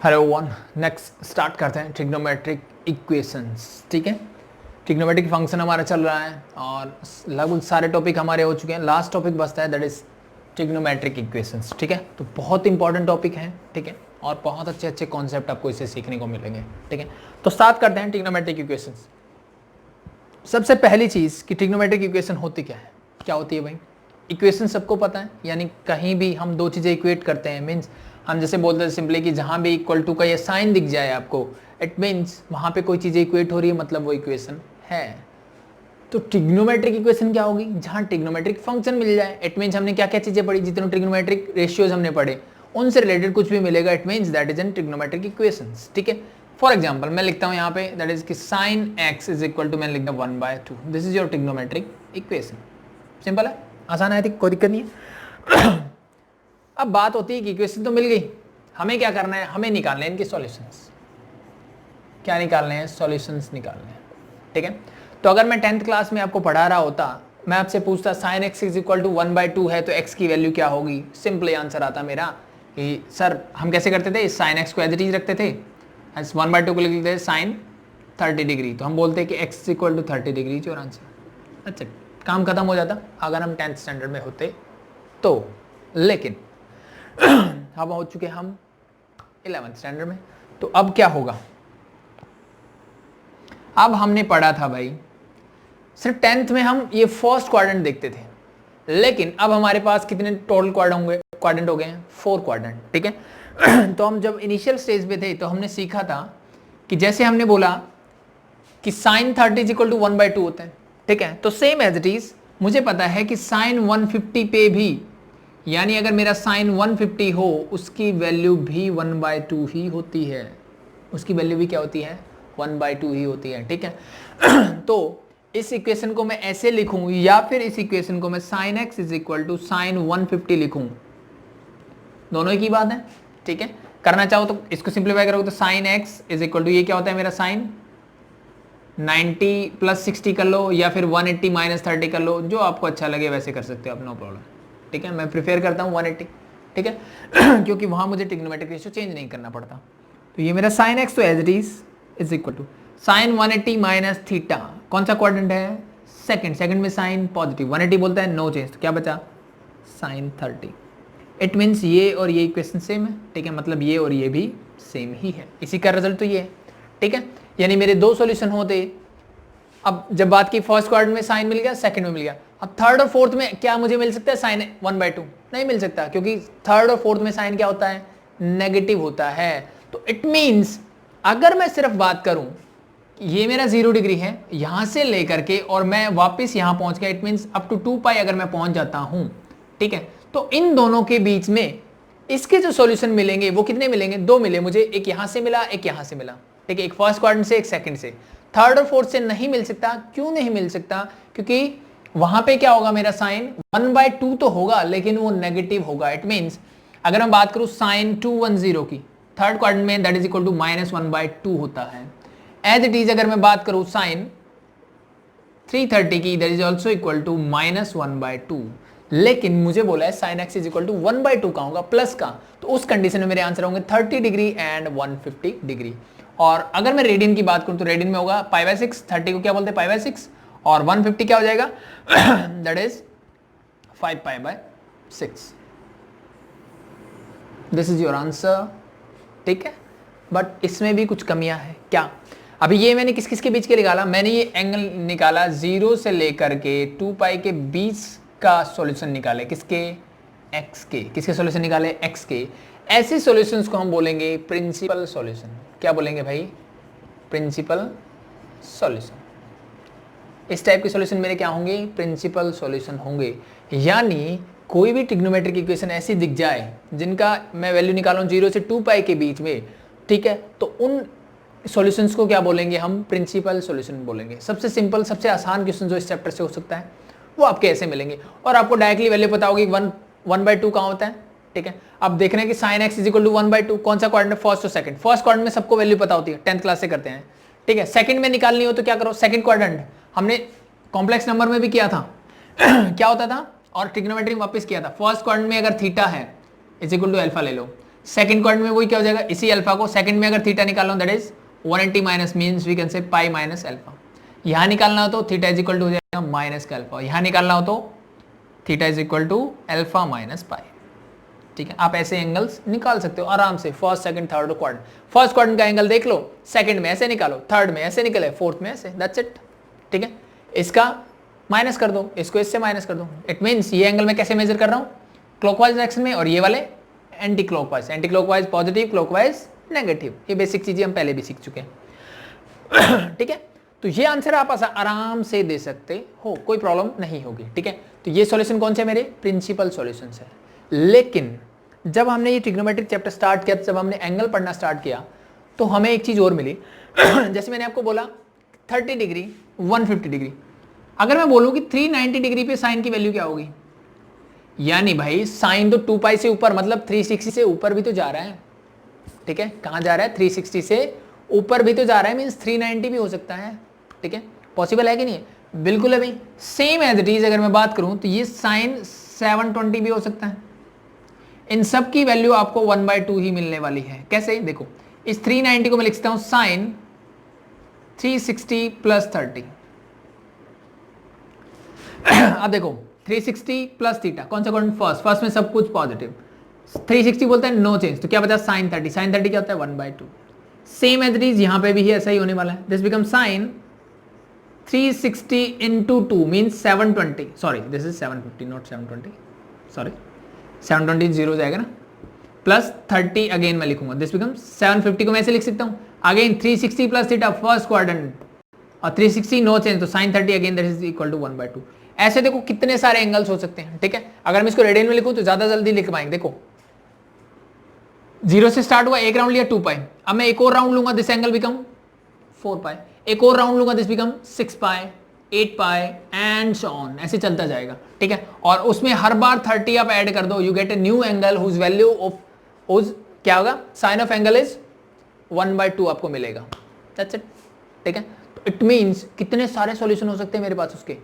Hello one, next start करते हैं trigonometric equations. ठीक है, ट्रिग्नोमेट्रिक फंक्शन हमारा चल रहा है और लगभग सारे टॉपिक हमारे हो चुके हैं। लास्ट टॉपिक बचता है, दैट इज ट्रिग्नोमेट्रिक इक्वेशंस। ठीक है, तो बहुत इंपॉर्टेंट टॉपिक है। ठीक है, और बहुत अच्छे अच्छे कॉन्सेप्ट आपको इससे सीखने को मिलेंगे। ठीक है, तो स्टार्ट करते हैं ट्रिग्नोमेट्रिक इक्वेशंस। सबसे पहली चीज़ कि ट्रिग्नोमेट्रिक इक्वेशन होती क्या है, क्या होती है भाई? इक्वेशन सबको पता है, यानी कहीं भी हम दो चीज़ें इक्वेट करते हैं, मीन्स हम जैसे बोलते हैं सिंपली कि जहाँ भी इक्वल टू का ये साइन दिख जाए आपको, इट मीन्स वहाँ पे कोई चीज़ इक्वेट हो रही है, मतलब वो इक्वेशन है। तो ट्रिग्नोमेट्रिक इक्वेशन क्या होगी? जहाँ ट्रिग्नोमेट्रिक फंक्शन मिल जाए, इट मीन्स हमने क्या क्या चीज़ें पढ़ी, जितने ट्रिग्नोमेट्रिक रेशियोज हमने पढ़े उनसे रिलेटेड कुछ भी मिलेगा, it means that is an trigonometric equations. ठीक है, फॉर एग्जाम्पल मैं लिखता हूँ यहाँ पे दैट इज कि sine x is equal to, मैंने लिखा 1/2, this is your trigonometric equation. Simple है, आसान है, कोई दिक्कत नहीं है। अब बात होती है कि इक्वेशन तो मिल गई, हमें क्या करना है? हमें निकालने हैं इनके सॉल्यूशंस। क्या निकालने हैं? सॉल्यूशंस निकालने हैं। ठीक है, तो अगर मैं 10th क्लास में आपको पढ़ा रहा होता, मैं आपसे पूछता sine x is equal to 1/2 है तो एक्स की वैल्यू क्या होगी, सिंपली आंसर आता मेरा कि सर हम कैसे करते थे, साइन एक्स को एज इट इज रखते थे, 1/2 को लिख लेते साइन 30 डिग्री, तो हम बोलते हैं कि x is equal to 30 degree your answer. अच्छा, काम खत्म हो जाता अगर हम 10th स्टैंडर्ड में होते तो। लेकिन अब हो चुके हम 11th स्टैंडर्ड में, तो अब क्या होगा? अब हमने पढ़ा था भाई, सिर्फ 10th में हम ये फर्स्ट क्वाड्रेंट देखते थे, लेकिन अब हमारे पास कितने टोटल क्वाड्रेंट हो गए हैं? 4 क्वाड्रेंट। ठीक है, तो हम जब इनिशियल स्टेज पे थे तो हमने सीखा था कि जैसे हमने बोला कि साइन 30 इज इक्वल टू 1/2 होता है। ठीक है, तो सेम एज इट इज मुझे पता है कि साइन 150 पे भी, यानी अगर मेरा साइन 150 हो उसकी वैल्यू भी 1/2 ही होती है, उसकी वैल्यू भी क्या होती है? 1/2 ही होती है। ठीक है, तो इस इक्वेशन को मैं ऐसे लिखूं या फिर इस इक्वेशन को मैं sine x is equal to sine 150 लिखूं, दोनों ही की बात है। ठीक है, करना चाहो तो इसको सिंप्लीफाई करोगे तो sine x is equal to ये क्या होता है मेरा साइन 90 + 60 कर लो, या फिर 180 - 30 कर लो, जो आपको अच्छा लगे वैसे कर सकते हो आप, नो प्रॉब्लम। ठीक है, मैं प्रिफेयर करता हूँ 180। ठीक है, क्योंकि वहाँ मुझे ट्रिग्नोमेट्रिक रेशियो चेंज नहीं करना पड़ता। तो ये मेरा साइन एक्स तो as it is equal to sine 180 - theta, कौन सा क्वाड्रेंट है? सेकंड में साइन पॉजिटिव, 180 बोलता है नो चेंज, तो क्या बचा? साइन 30। इट मीन्स ये और ये इक्वेशन सेम है। ठीक है, मतलब ये और ये भी सेम ही है, इसी का रिजल्ट तो ये है। ठीक है, यानी मेरे दो सॉल्यूशन होते। अब जब बात की फर्स्ट क्वाड्रेंट में साइन मिल गया, सेकंड में मिल गया, अब थर्ड और फोर्थ में क्या मुझे मिल सकता है? साइन 1/2 नहीं मिल सकता, क्योंकि थर्ड और फोर्थ में साइन क्या होता है? नेगेटिव होता है। तो इट मीन्स अगर मैं सिर्फ बात करूं, ये मेरा 0 डिग्री है यहां से लेकर के और मैं वापस यहां पहुंच गया, इट मीन्स अप टू 2π अगर मैं पहुंच जाता हूं, ठीक है, तो इन दोनों के बीच में इसके जो सॉल्यूशन मिलेंगे वो कितने मिलेंगे? 2 मिले मुझे, एक यहां से मिला, एक यहां से मिला। ठीक है, एक फर्स्ट क्वाड्रेंट से, एक सेकंड से। थर्ड और फोर्थ से नहीं मिल सकता। क्यों नहीं मिल सकता? क्योंकि वहां पे क्या होगा मेरा साइन 1/2 तो होगा, लेकिन वो नेगेटिव होगा। इट मीन्स अगर मैं बात करूं साइन 210 की थर्ड क्वाड्रेंट में, दैट इज इक्वल टू -1/2 होता है। एज इट इज अगर मैं बात करूं साइन 330 की, that is also equal to -1/2, लेकिन मुझे बोला है sine x is equal to 1/2 का होगा, प्लस का, तो उस कंडीशन में मेरे आंसर होंगे 30 डिग्री एंड 150 डिग्री। और अगर मैं रेडियन की बात करूं तो रेडियन में होगा π/6, 30 को क्या बोलते हैं? π/6, और 150 क्या हो जाएगा? That is 5π/6। This is your answer. ठीक है, बट इसमें भी कुछ कमियां हैं। क्या? अभी ये मैंने किस किस के बीच के निकाला? मैंने ये एंगल निकाला 0 से लेकर के 2π के बीच का सॉल्यूशन निकाले, किसके? x के। किसके सॉल्यूशन निकाले? x के। ऐसे सॉल्यूशंस को हम बोलेंगे प्रिंसिपल सॉल्यूशन। क्या बोलेंगे भाई? Principal solution. इस टाइप के सॉल्यूशन मेरे क्या होंगे? प्रिंसिपल सॉल्यूशन होंगे। यानी कोई भी ट्रिग्नोमेट्रिक इक्वेशन ऐसी दिख जाए जिनका मैं वैल्यू निकालूं 0 से 2π के बीच में, ठीक है, तो उन सॉल्यूशंस को क्या बोलेंगे हम? प्रिंसिपल सॉल्यूशन बोलेंगे। सबसे सिंपल, सबसे आसान क्वेश्चन जो इस चैप्टर से हो सकता है वो आपके ऐसे मिलेंगे, और आपको डायरेक्टली वैल्यू पता होगी 1/2 कहाँ होता है। ठीक है, अब देख रहे हैं कि sine x is equal to 1/2, कौन सा क्वाड्रेंट? फर्स्ट और सेकंड। फर्स्ट क्वाड्रेंट में सबको वैल्यू पता होती है, 10th क्लास से करते हैं। ठीक है, सेकंड में निकालनी हो तो क्या करो? सेकंड क्वाड्रेंट हमने कॉम्प्लेक्स नंबर में भी किया था। क्या होता था? और ट्रिग्नोमेट्री में वापस किया था। फर्स्ट क्वाड्रेंट में अगर थीटा है इज इक्वल टू अल्फा ले लो, सेकंड क्वाड्रेंट में वही क्या हो जाएगा, इसी अल्फा को सेकंड में अगर थीटा निकालना हो that is 180 minus means we can say pi minus alpha. यहां निकालना हो तो थीटा इज इक्वल टू हो जाएगा माइनस का अल्फा, यहां निकालना हो तो theta is equal to alpha minus pi. ठीक है, आप ऐसे एंगल्स निकाल सकते हो आराम से, first second third quadrant. First quadrant का एंगल देख लो, सेकंड में ऐसे निकालो, थर्ड में ऐसे निकले, फोर्थ में ऐसे, दैट्स इट। ठीक है, इसका माइनस कर दो, इसको इससे माइनस कर दो। इट मीन्स ये एंगल मैं कैसे मेजर कर रहा हूं, क्लॉकवाइज डायरेक्शन में, और ये वाले anti clockwise. Anti clockwise positive, clockwise negative. ये बेसिक चीजें हम पहले भी सीख चुके हैं। ठीक है, तो ये आंसर आप आराम से दे सकते हो, कोई प्रॉब्लम नहीं होगी। ठीक है, तो ये सॉल्यूशन कौन से मेरे प्रिंसिपल सॉल्यूशन है। लेकिन जब हमने ये ट्रिग्नोमेट्रिक चैप्टर स्टार्ट किया, जब हमने एंगल पढ़ना स्टार्ट किया, तो हमें एक चीज और मिली। जैसे मैंने आपको बोला 30 डिग्री 150 डिग्री, अगर मैं बोलूं कि 390 डिग्री पे साइन की वैल्यू क्या होगी, यानी भाई साइन तो 2 पाई से ऊपर, मतलब 360 से ऊपर भी तो जा रहा है। ठीक है, कहां जा रहा है, 360 से ऊपर भी तो जा रहा है, मींस 390 भी हो सकता है। ठीक है, पॉसिबल है कि नहीं है, बिल्कुल है भाई। सेम एज इट इज अगर मैं बात करूं तो ये साइन 720 भी हो सकता है। इन सब की वैल्यू आपको 1/2 ही मिलने वाली है। कैसे, देखो इस 390 को मैं लिखता हूं साइन 360 प्लस 30। अब देखो 360 प्लस थीटा, कौन सा क्वाड्रेंट, फर्स्ट में सब कुछ पॉजिटिव, 360 बोलता है नो चेंज, तो क्या बचा साइन 30। साइन 30 क्या होता है 1/2। सेम एज इट इज यहां पे भी ऐसा ही होने वाला है। This become sign 360 into 2 means 720, sorry this is 750 not 720, sorry 720 zero जाएगा ना, प्लस 30 अगेन मैं लिखूंगा, दिस बिकम 750 को मैं ऐसे लिख सकता हूं again 360 plus theta first quadrant, और 360 नो चेंज, तो sine 30 again that is equal to 1/2। ऐसे देखो कितने सारे एंगल्स हो सकते हैं। ठीक है, अगर मैं इसको रेडियन में लिखूं तो ज्यादा जल्दी लिख पाएंगे। देखो 0 से स्टार्ट हुआ, एक राउंड लिया 2 पाई, अब मैं एक और राउंड लूंगा, दिस एंगल बिकम 4 पाई, एक और राउंड लूंगा, this become 6 pi 8 pi and so on, ऐसे चलता जाएगा। ठीक है, और उसमें हर बार 30 आप ऐड कर दो, you get a new angle whose value of whose क्या होगा, साइन ऑफ एंगल इज 1/2 आपको मिलेगा। That's it. ठीक है, तो इट मींस कितने सारे सॉल्यूशन हो सकते हैं मेरे पास, उसके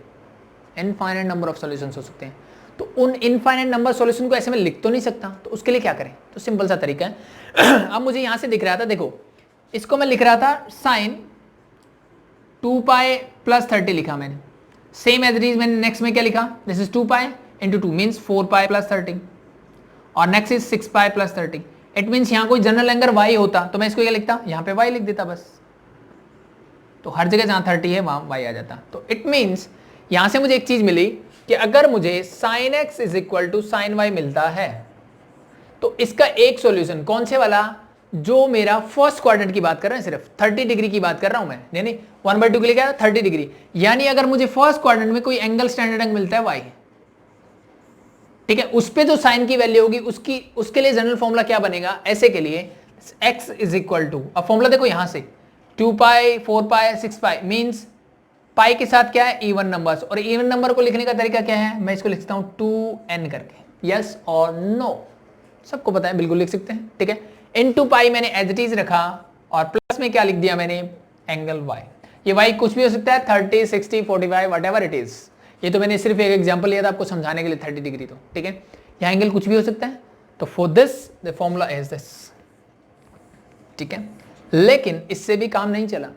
इनफाइनाइट नंबर ऑफ सॉल्यूशंस हो सकते हैं। तो उन इनफाइनाइट नंबर सॉल्यूशन को ऐसे में लिख तो नहीं सकता, तो उसके लिए क्या करें, तो सिंपल सा तरीका है। अब मुझे यहां से दिख रहा था, देखो इसको मैं लिख रहा था साइन 2 पाई प्लस 30 लिखा मैंने, सेम एज इट इज मैंने नेक्स्ट में क्या लिखा, this is 2 pi into 2 means 4 pi plus 30, और next is 6 pi plus 30। It means यहाँ कोई जनरल एंगल y होता तो मैं इसको क्या लिखता, यहाँ पे y लिख देता बस, तो हर जगह जहां 30 है वहां y आ जाता। तो इट मीन्स यहां से मुझे एक चीज मिली कि अगर मुझे sin x is equal to sine y मिलता है, तो इसका एक सॉल्यूशन कौन से वाला, जो मेरा फर्स्ट क्वाड्रेंट की बात कर रहे हैं, सिर्फ 30 डिग्री की बात कर रहा हूं मैं, नहीं 1/2 के लिए क्या है 30 डिग्री, यानी अगर मुझे फर्स्ट क्वाड्रेंट में कोई एंगल स्टैंडर्ड एंगल मिलता है y, ठीक है, उस पे जो साइन की वैल्यू होगी उसके लिए जनरल फॉर्मूला क्या बनेगा, ऐसे के लिए x इज इक्वल टू, अब फॉर्मूला देखो यहां से 2 पाई 4 पाई 6 पाई मीन्स पाई के साथ क्या है इवन नंबर्स, और इवन नंबर को लिखने का तरीका क्या है, मैं इसको लिखता हूं 2n करके, यस और नो, सबको पता है बिल्कुल लिख सकते हैं। ठीक है, इनटू पाई मैंने एज इट इज रखा, और प्लस में क्या लिख दिया मैंने, एंगल y। ये y कुछ भी हो सकता है, 30 60 45 व्हाटएवर इट इज, ये तो मैंने सिर्फ एक एग्जांपल लिया था आपको समझाने के लिए 30 डिग्री, तो ठीक है, यहाँ एंगल कुछ भी हो सकता है। तो for this the formula is this. ठीक है, लेकिन इससे भी काम नहीं चला।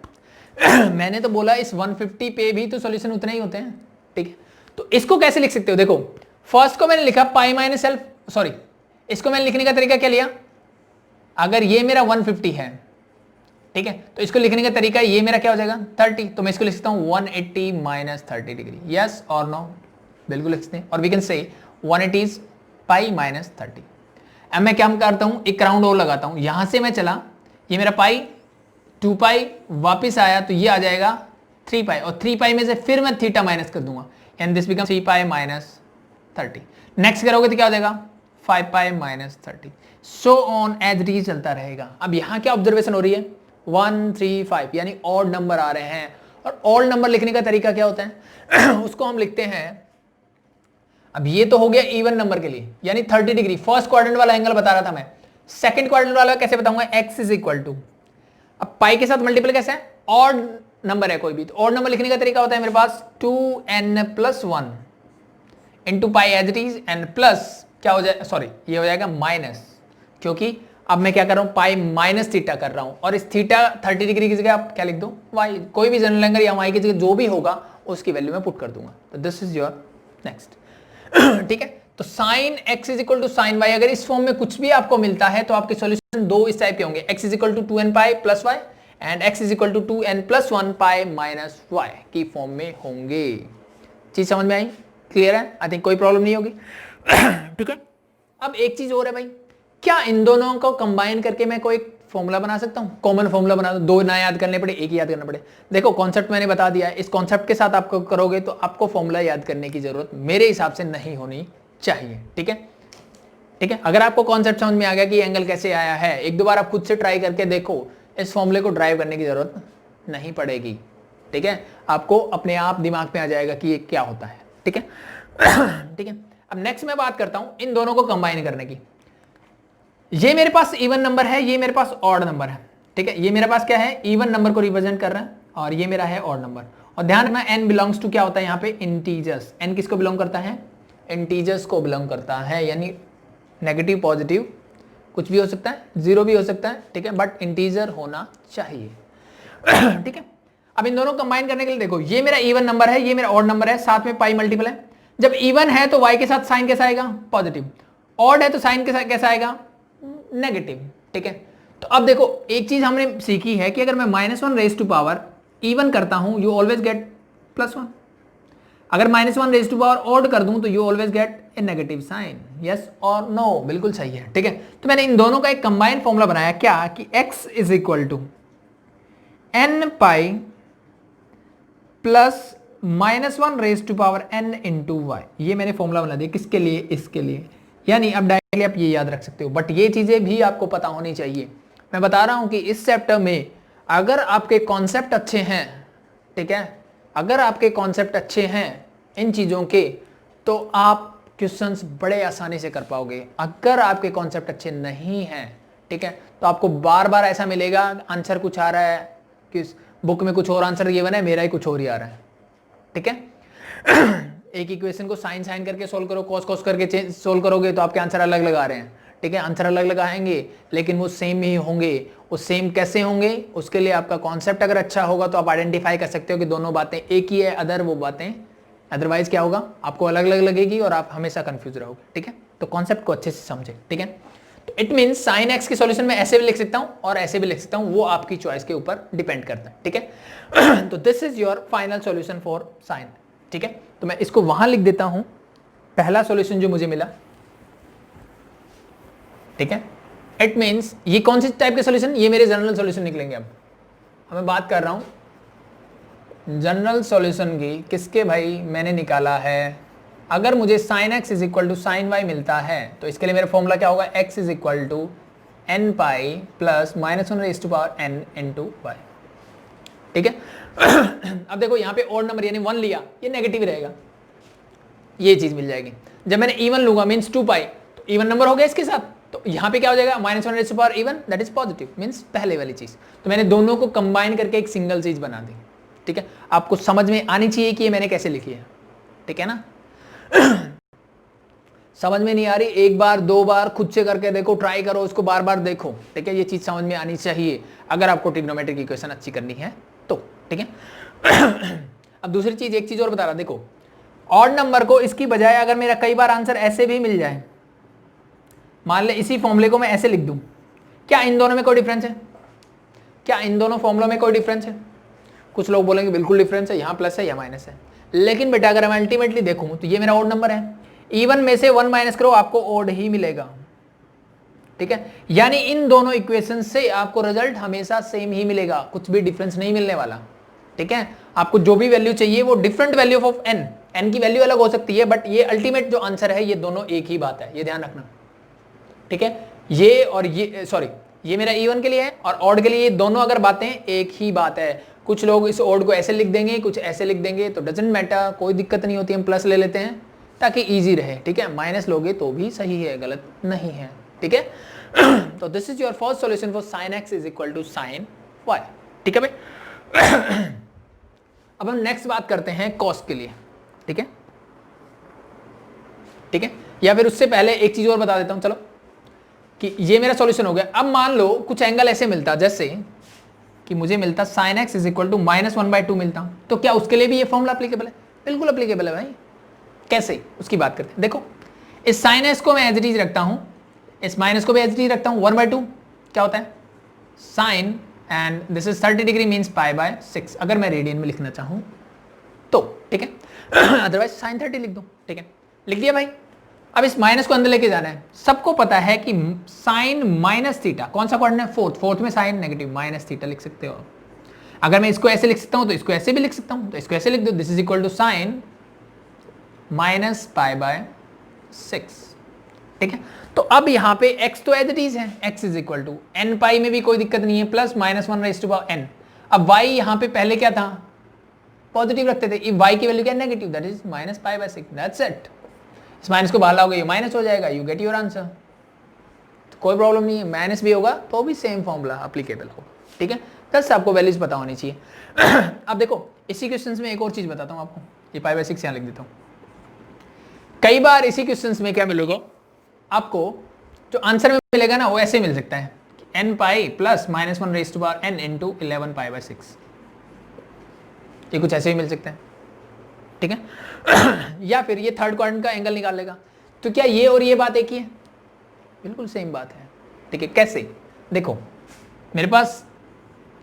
मैंने तो बोला इस 150 पे भी तो सॉल्यूशन उतने ही होते हैं। ठीक है, तो इसको कैसे लिख सकते हो, देखो फर्स्ट को मैंने लिखा पाई माइनस एल, सॉरी इसको मैंने लिखने का तरीका क्या लिया, अगर ये मेरा 150 है, ठीक है, तो इसको लिखने का तरीका ये मेरा क्या हो जाएगा 30, तो मैं इसको लिख सकता हूं 180 माइनस 30 डिग्री, यस और नो, बिल्कुल लिख सकते हैं, और वी कैन से 180 इज पाई माइनस 30। अब मैं क्या करता हूं, एक राउंड और लगाता हूं, यहां से मैं चला, ये मेरा पाई 2 पाई वापिस आया, तो ये आ जाएगा 3 पाई, और 3 पाई में से फिर मैं थीटा माइनस कर दूंगा, and this become 3 pi minus 30। Next करोगे तो क्या हो जाएगा 5 pi minus 30, so on as it is चलता रहेगा। अब यहां क्या ऑब्जर्वेशन हो रही है, 1 3 5 यानी ऑड नंबर आ रहे हैं, और ऑड नंबर लिखने का तरीका क्या होता है उसको हम लिखते हैं, अब ये तो हो गया इवन नंबर के लिए, यानी 30 डिग्री फर्स्ट क्वाड्रेंट वाला एंगल बता रहा था मैं, सेकंड क्वाड्रेंट वाला कैसे बताऊंगा, x इज इक्वल टू, अब पाई के साथ मल्टीपल कैसे है, ऑड नंबर है कोई भी, तो ऑड नंबर लिखने का तरीका होता है मेरे पास 2n plus 1 into pi as it is, and plus क्या हो जाए, सॉरी ये हो जाएगा माइनस, क्योंकि अब मैं क्या कर रहा हूं, पाई माइनस थीटा कर रहा हूं, और इस थीटा 30 डिग्री की जगह आप क्या लिख दो, वाई, कोई भी जनरल एंगल या वाई की जगह जो भी होगा उसकी वैल्यू में पुट कर दूंगा। तो दिस इज योर नेक्स्ट। ठीक है, तो sine x is equal to sine y, अगर इस फॉर्म में कुछ भी आपको मिलता है तो आपके सॉल्यूशन दो इस टाइप के होंगे, x is equal to 2n pi plus y and x is equal to 2n plus 1 pi minus y की फॉर्म में होंगे। चीज समझ में आई, क्लियर है? आई थिंक कोई प्रॉब्लम नहीं होगी। ठीक है, अब एक चीज और है भाई, क्या इन दोनों को कंबाइन करके मैं कोई फॉर्मूला बना सकता हूं, कॉमन फॉर्मूला बना दो ना याद करने पड़े, एक ही याद करना पड़े। देखो कॉन्सेप्ट मैंने बता दिया है, इस कॉन्सेप्ट के साथ आपको करोगे तो आपको फॉर्मूला याद करने की जरूरत मेरे हिसाब से नहीं होनी चाहिए। ठीक है, ठीक है, अगर आपको कॉन्सेप्ट समझ में आ गया कि एंगल कैसे आया है, एक दो बार आप खुद से ट्राई करके देखो, इस फॉर्मूले को ड्राइव करने की जरूरत नहीं पड़ेगी। ठीक है, आपको अपने आप दिमाग में आ जाएगा कि ये क्या होता है। ठीक है, ठीक है, अब नेक्स्ट मैं बात करता हूं इन दोनों को कंबाइन करने की। ये मेरे पास इवन नंबर है, ये मेरे पास ऑड नंबर है। ठीक है, ये मेरे पास क्या है, इवन नंबर को रिप्रेजेंट कर रहा है, और ये मेरा है ऑड नंबर। और ध्यान रखना n बिलोंग्स टू क्या होता है यहाँ पे, इंटीजर्स। n किसको बिलोंग करता है, इंटीजर्स को बिलोंग करता है, यानी नेगेटिव पॉजिटिव कुछ भी हो सकता है, जीरो भी हो सकता है। ठीक है, बट इंटीजर होना चाहिए। ठीक है, अब इन दोनों कंबाइन करने के लिए देखो, ये मेरा इवन नंबर है, ये मेरा ऑड नंबर है, साथ में पाई मल्टीपल है। जब इवन है तो y के साथ साइन कैसा आएगा, पॉजिटिव। ऑड है तो साइन कैसा आएगा, नेगेटिव। ठीक है, तो अब देखो एक चीज हमने सीखी है कि अगर मैं -1 रेज टू पावर इवन करता हूं, यू ऑलवेज गेट +1। अगर -1 रेज टू पावर ऑड कर दूं तो you always get a negative sign. Yes और नो, बिल्कुल सही है। ठीक है, तो मैंने इन दोनों का एक कंबाइंड फॉर्मूला बनाया, क्या कि x is equal to n pi plus -1 raise to power n into y. ये मैंने फॉर्मूला बना दिया, किसके लिए, इसके लिए। यानी अब डायरेक्टली आप ये याद रख सकते हो, बट ये चीजें भी आपको पता होनी चाहिए। मैं बता रहा हूं कि इस चैप्टर में अगर आपके कॉन्सेप्ट अच्छे हैं, ठीक है, अगर आपके कॉन्सेप्ट अच्छे हैं इन चीजों के, तो आप क्वेश्चंस बड़े आसानी से कर पाओगे। अगर आपके कॉन्सेप्ट अच्छे नहीं हैं, ठीक है, तो आपको बार बार ऐसा मिलेगा, आंसर कुछ आ रहा है कि बुक में कुछ और आंसर गिवन है, मेरा ही कुछ और ही आ रहा है। ठीक है, एक इक्वेशन को साइन साइन करके सोल्व करो, कॉस कॉस करके सोल्व करोगे तो आपके आंसर अलग लगा रहे हैं। ठीक है, आंसर अलग लगाएंगे लेकिन वो सेम ही होंगे। वो सेम कैसे होंगे, उसके लिए आपका कॉन्सेप्ट अगर अच्छा होगा तो आप आइडेंटिफाई कर सकते हो कि दोनों बातें एक ही है, अदर वो बातें अदरवाइज क्या होगा, आपको अलग अलग लगेगी और आप हमेशा कंफ्यूज रहोगे। ठीक है, तो कॉन्सेप्ट को अच्छे से समझे। ठीक है, तो इट मीन्स साइन एक्स की सॉल्यूशन में ऐसे भी लिख सकता हूं और ऐसे भी लिख सकता हूं, वो आपकी चॉइस के ऊपर डिपेंड करता है। ठीक है, तो this is your final solution for sine. ठीक है, तो मैं इसको वहां लिख देता हूं, पहला सॉल्यूशन जो मुझे मिला। ठीक है, इट मींस ये कौन सी टाइप के सॉल्यूशन, ये मेरे जनरल सॉल्यूशन निकलेंगे। अब हमें बात कर रहा हूं जनरल सॉल्यूशन की, किसके भाई, मैंने निकाला है, अगर मुझे sine x is equal to sine y मिलता है तो इसके लिए मेरा फॉर्मूला क्या होगा, x is equal to n pi plus -1 raise to power n into y. ठीक है, अब देखो यहाँ पे ऑड नंबर यानी 1 लिया, ये नेगेटिव रहेगा, ये चीज मिल जाएगी। जब मैंने इवन लूंगा मीन्स 2 पाई, तो इवन नंबर हो गया इसके साथ, तो यहाँ पे क्या हो जाएगा, -1 raise to power even, that is positive, means पहले वाली चीज। तो मैंने दोनों को कंबाइन करके एक सिंगल चीज बना दी। ठीक है, आपको समझ में आनी चाहिए कि ये मैंने कैसे लिखी है। ठीक है ना, समझ में नहीं आ रही, एक बार दो बार खुद से करके देखो, ट्राई करो, उसको बार बार देखो। ठीक है, ये चीज समझ में आनी चाहिए अगर आपको ट्रिग्नोमेट्रिक इक्वेशन अच्छी करनी है तो। ठीक है, अब दूसरी चीज, एक चीज और बता रहा, देखो ऑड नंबर को इसकी बजाय अगर मेरा कई बार आंसर ऐसे भी मिल जाए, मान ले इसी फॉर्मूले को मैं ऐसे लिख दूं, क्या इन दोनों में कोई डिफरेंस है, क्या इन दोनों फॉर्मूलों में कोई डिफरेंस है? कुछ लोग बोलेंगे बिल्कुल डिफरेंस है, यहाँ प्लस है यहाँ माइनस है। लेकिन बेटा अगर मैं अल्टीमेटली देखूं तो ये मेरा ऑड नंबर है, इवन में से 1 माइनस करो आपको ऑड ही मिलेगा। ठीक है, यानी इन दोनों इक्वेशन से आपको रिजल्ट हमेशा सेम ही मिलेगा, कुछ भी डिफरेंस नहीं मिलने वाला। ठीक है, आपको जो भी वैल्यू चाहिए वो डिफरेंट वैल्यू ऑफ एन की वैल्यू अलग हो सकती है, बट ये अल्टीमेट जो आंसर है ये दोनों एक ही बात है, ये ध्यान रखना। ठीक है, ये और ये, सॉरी ये मेरा इवन के लिए है और ऑड के लिए, ये दोनों अगर बातें एक ही बात है। कुछ लोग इस ऑड को ऐसे लिख देंगे, कुछ ऐसे लिख देंगे, तो डजंट मैटर, कोई दिक्कत नहीं होती, हम प्लस ले लेते हैं ताकि इजी रहे। ठीक है, माइनस लोगे तो भी सही है, गलत नहीं है। ठीक है, तो this is your first solution for sine x is equal to sine y. ठीक है भाई, अब हम नेक्स्ट बात करते हैं कॉस के लिए। ठीक है, ठीक है, या फिर उससे पहले एक चीज और बता देता हूं चलो, कि ये मेरा सॉल्यूशन हो गया। अब मान लो कुछ एंगल ऐसे मिलता जैसे कि मुझे मिलता sin x is equal to -1/2 मिलता, तो क्या उसके लिए भी ये फॉर्मूला अप्लीकेबल है? बिल्कुल अप्लीकेबल है भाई। कैसे, उसकी बात करते हैं। देखो इस sin s को मैं एज इट इज रखता हूं, इस माइनस को भी एज इट इज रखता हूं, 1/2 क्या होता है sine, and this is 30 degree means π/6 अगर मैं रेडियन में लिखना चाहूं तो, ठीक है। अदरवाइज sin 30 लिख दो, ठीक है, लिख दिया भाई। अब इस माइनस को अंदर लेके जाना है। सबको पता है कि साइन माइनस थीटा कौन सा क्वाड्रेंट है? फोर्थ में साइन नेगेटिव माइनस थीटा लिख सकते हो। अगर मैं इसको ऐसे लिख सकता हूं तो इसको ऐसे भी लिख सकता हूं, तो इसको ऐसे लिख दो, this is equal to sine -π/6, ठीक है। तो अब यहां पे x तो एज इट इज है, x is equal to n pi में भी कोई दिक्कत नहीं है, प्लस -1/n। अब y यहां पे पहले क्या था? पॉजिटिव रखते थे, y की वैल्यू क्या? Negative, that is -π/6, that's it. इस माइनस को बाहर लाओगे ये माइनस हो जाएगा, यू गेट योर आंसर। तो कोई प्रॉब्लम नहीं है, माइनस भी होगा तो भी सेम फॉर्मूला अप्लीकेबल होगा, ठीक है। बस आपको वैल्यूज पता होनी चाहिए। अब देखो इसी क्वेश्चन में एक और चीज बताता हूं आपको, ये π/6 यहां लिख देता हूं। कई बार इसी क्वेश्चन में क्या मिलेगा आपको, जो आंसर में मिलेगा ना वो ऐसे मिल सकता है n pi plus -1/n into 11π/6, ये कुछ ऐसे ही मिल सकता है, ठीक है। या फिर ये थर्ड क्वाड्रेंट का एंगल निकाल लेगा, तो क्या ये और ये बात एक ही है? बिल्कुल सेम बात है, ठीक है। कैसे? देखो मेरे पास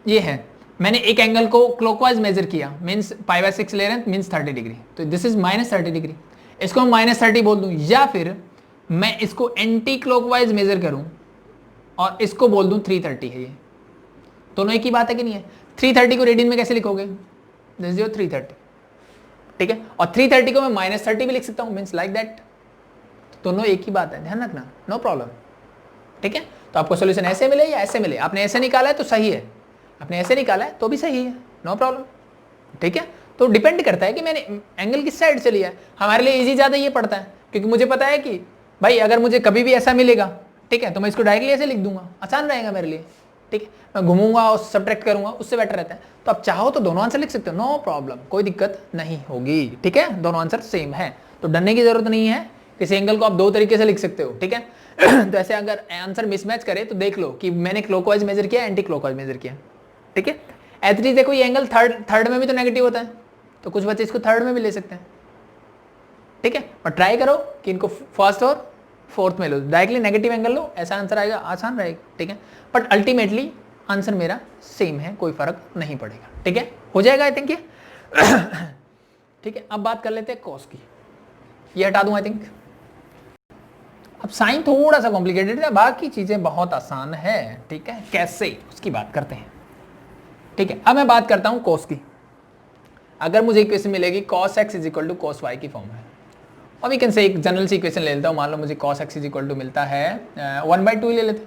ये है, मैंने एक एंगल को क्लॉकवाइज मेजर किया, मींस π/6 ले रहे हैं, मींस 30 डिग्री, तो दिस इज -30 डिग्री, इसको मैं -30 बोल दूं, या फिर मैं इसको एंटी क्लॉकवाइज मेजर करूं और इसको बोल दूं 330 है। ये दोनों एक ही बात है कि नहीं है? 330 को रेडियन में कैसे लिखोगे? दिस इज 330, ठीक है। और 330 को मैं -30 भी लिख सकता हूं, मींस लाइक दैट। दोनों एक ही बात है, ध्यान रखना, नो प्रॉब्लम, ठीक है। तो आपको सॉल्यूशन ऐसे मिले या ऐसे मिले, आपने ऐसे निकाला है तो सही है, आपने ऐसे निकाला है तो भी सही है, नो प्रॉब्लम, ठीक है। तो डिपेंड करता है कि मैंने एंगल किस साइड से लिया है। हमारे लिए इजी ज़्यादा ये पड़ता है, क्योंकि मुझे पता है कि भाई अगर मुझे कभी भी ऐसा मिलेगा, ठीक है, तो मैं इसको डायरेक्टली ऐसे लिख दूंगा, आसान रहेगा मेरे लिए, ठीक है। मैं घूमूंगा और सब्ट्रैक्ट करूंगा, उससे बेटर रहता है। तो आप चाहो तो दोनों आंसर लिख सकते हो, नो प्रॉब्लम, कोई दिक्कत नहीं होगी, ठीक है। दोनों आंसर सेम है, तो डरने की जरूरत नहीं है। किसी एंगल को आप दो तरीके से लिख सकते हो, ठीक है। तो ऐसे अगर आंसर मिसमैच करे तो देख लो कि मैंने क्लॉकवाइज मेजर किया, एंटी क्लॉकवाइज मेजर किया, ठीक है। एथलीट देखो ये एंगल थर्ड में भी तो नेगेटिव होता है, तो कुछ बच्चे इसको थर्ड में भी ले सकते हैं, ठीक है। और ट्राई करो कि इनको फर्स्ट और फोर्थ में लो, डायरेक्टली नेगेटिव एंगल लो, ऐसा आंसर आएगा, आसान रहेगा, ठीक है। बट अल्टीमेटली आंसर मेरा सेम है, कोई फर्क नहीं पड़ेगा, ठीक है, हो जाएगा आई थिंक ये। ठीक है, अब बात कर लेते हैं कॉस की, ये हटा दूं आई थिंक। अब साइन थोड़ा सा कॉम्प्लिकेटेड है, बाकी चीजें बहुत आसान है, ठीक है। कैसे, उसकी बात करते हैं, ठीक है। अब मैं बात करता हूं कॉस की। अगर मुझे इक्वेशन मिलेगी cos x is equal to cos y की फॉर्म है, और वी कैन से एक जनरल सी इक्वेशन ले लेता हूं। मान लो मुझे cos x is equal to मिलता है 1/2 ले लेते,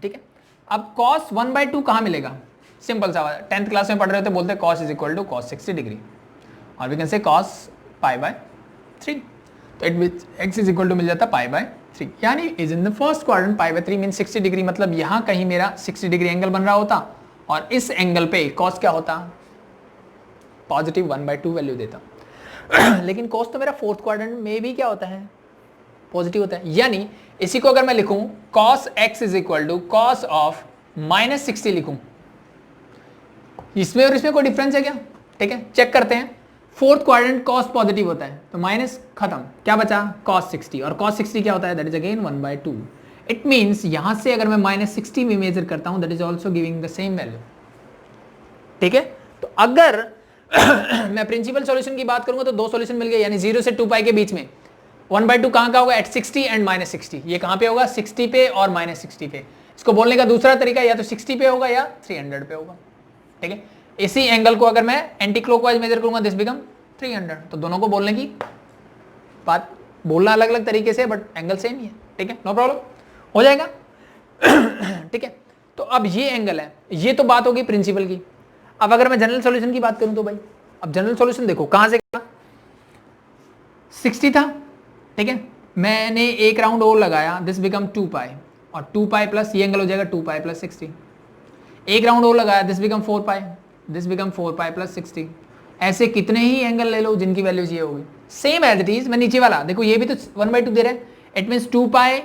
ठीक है। अब cos 1/2 कहाँ मिलेगा? सिंपल सा, 10th क्लास में पढ़ रहे होते बोलते हैं cos is equal to cos 60 degree, और वी कैन से cos π/3, तो it which x is equal to मिल जाता π/3, यानी is in the first quadrant π/3 mean 60 degree, मतलब यहाँ कहीं मेरा 60 डिग्री एंगल बन रहा होता, और इस एंगल पे cos क्या होता? पॉजिटिव 1/2 वैल्यू देता। लेकिन cos तो मेरा फोर्थ क्वाड्रेंट में भी क्या होता है? पॉजिटिव होता है। यानी इसी को अगर मैं लिखूं cos x is equal to cos of -60 लिखूं, इसमें और इसमें कोई डिफरेंस है क्या? ठीक है, चेक करते हैं। फोर्थ क्वाड्रेंट cos पॉजिटिव होता है, तो माइनस खत्म, क्या बचा? cos 60, और cos 60 क्या होता है? That is again 1/2। It means यहां से अगर मैं -60 में मेजर करता हूं, that is also giving the same value, ठीक है। तो अगर मैं प्रिंसिपल सॉल्यूशन की बात करूंगा तो दो सॉल्यूशन मिल गए, यानी 0 से 2π के बीच में 1/2 कहां का होगा? एट 60 एंड -60, ये कहां पे होगा? 60 पे और -60 पे। इसको बोलने का दूसरा तरीका या तो 60 पे होगा या 300 पे होगा, ठीक है। इसी एंगल को अगर मैं एंटी क्लॉकवाइज मेजर करूंगा, दिस बिकम 300, तो दोनों को बोलने की बात, बोलना अलग अलग तरीके से, बट एंगल सेम ही है, ठीक है, नो प्रॉब्लम, हो जाएगा। ठीक है, तो अब ये एंगल है, ये तो बात होगी प्रिंसिपल की। अब अगर मैं जनरल सॉल्यूशन की बात करूं तो भाई, अब जनरल सॉल्यूशन देखो कहां से, 60 था, ठीक है, मैंने एक राउंड और लगाया, दिस बिकम 2π, और 2π प्लस ये एंगल हो जाएगा 2π प्लस 60, एक राउंड और लगाया, this become 4π, this become 4π plus 60। ऐसे कितने ही एंगल ले लो जिनकी वैल्यूज ये होगी सेम एज इट इज। मैं नीचे वाला देखो, ये भी तो 1/2 दे रहा है, इट मीन्स 2π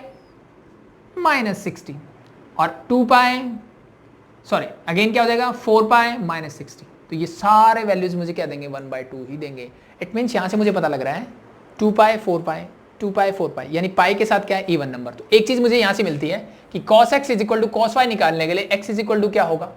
-60 और 2 पाई, सॉरी अगेन क्या हो जाएगा 4 पाई -60। तो ये सारे वैल्यूज मुझे क्या देंगे 1/2 ही देंगे। इट मीन्स यहाँ से मुझे पता लग रहा है 2 पाई 4 पाई 2 पाई 4 पाई, यानी पाई के साथ क्या है इवन नंबर। तो एक चीज मुझे यहाँ से मिलती है कि cos x is equal to cos y निकालने के लिए x इज इक्वल टू क्या होगा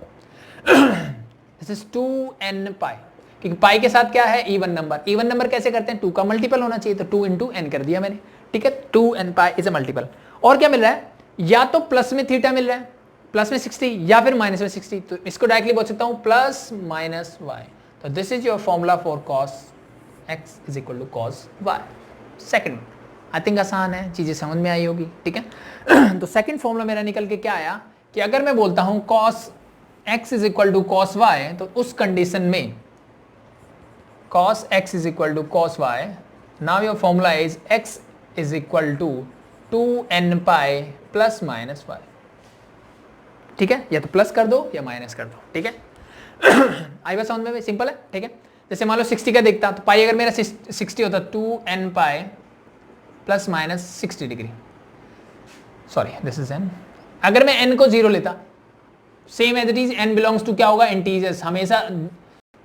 दिस इज 2n पाई, क्योंकि पाई के साथ क्या है इवन नंबर। इवन नंबर कैसे करते हैं 2 का मल्टीपल होना चाहिए, तो 2 इंटू एन कर दिया मैंने, ठीक है। 2n pi is a multiple. और क्या मिल रहा है, या तो प्लस में थीटा मिल रहा है प्लस में 60 या फिर माइनस में 60, तो इसको डायरेक्टली बोल सकता हूं प्लस माइनस y। तो this is your formula for cos x is equal to cos y। Second I think आसान है, चीजें समझ में आई होगी, ठीक है। तो सेकंड फॉर्मूला मेरा निकल के क्या आया कि अगर मैं बोलता हूं cos x is equal to cos y, तो उस कंडीशन में cos x is equal to cos y, now your formula is x is equal to 2n pi plus minus y, ठीक है। या तो प्लस कर दो या माइनस कर दो, ठीक है। आई बात समझ में, सिंपल है, ठीक है। जैसे मान लो 60 का देखता तो पाई अगर मेरा 60 होता 2n pi plus minus 60 degree, sorry this is n। अगर मैं n को 0 लेता, same as it is n belongs to क्या होगा इंटीजर्स। हमेशा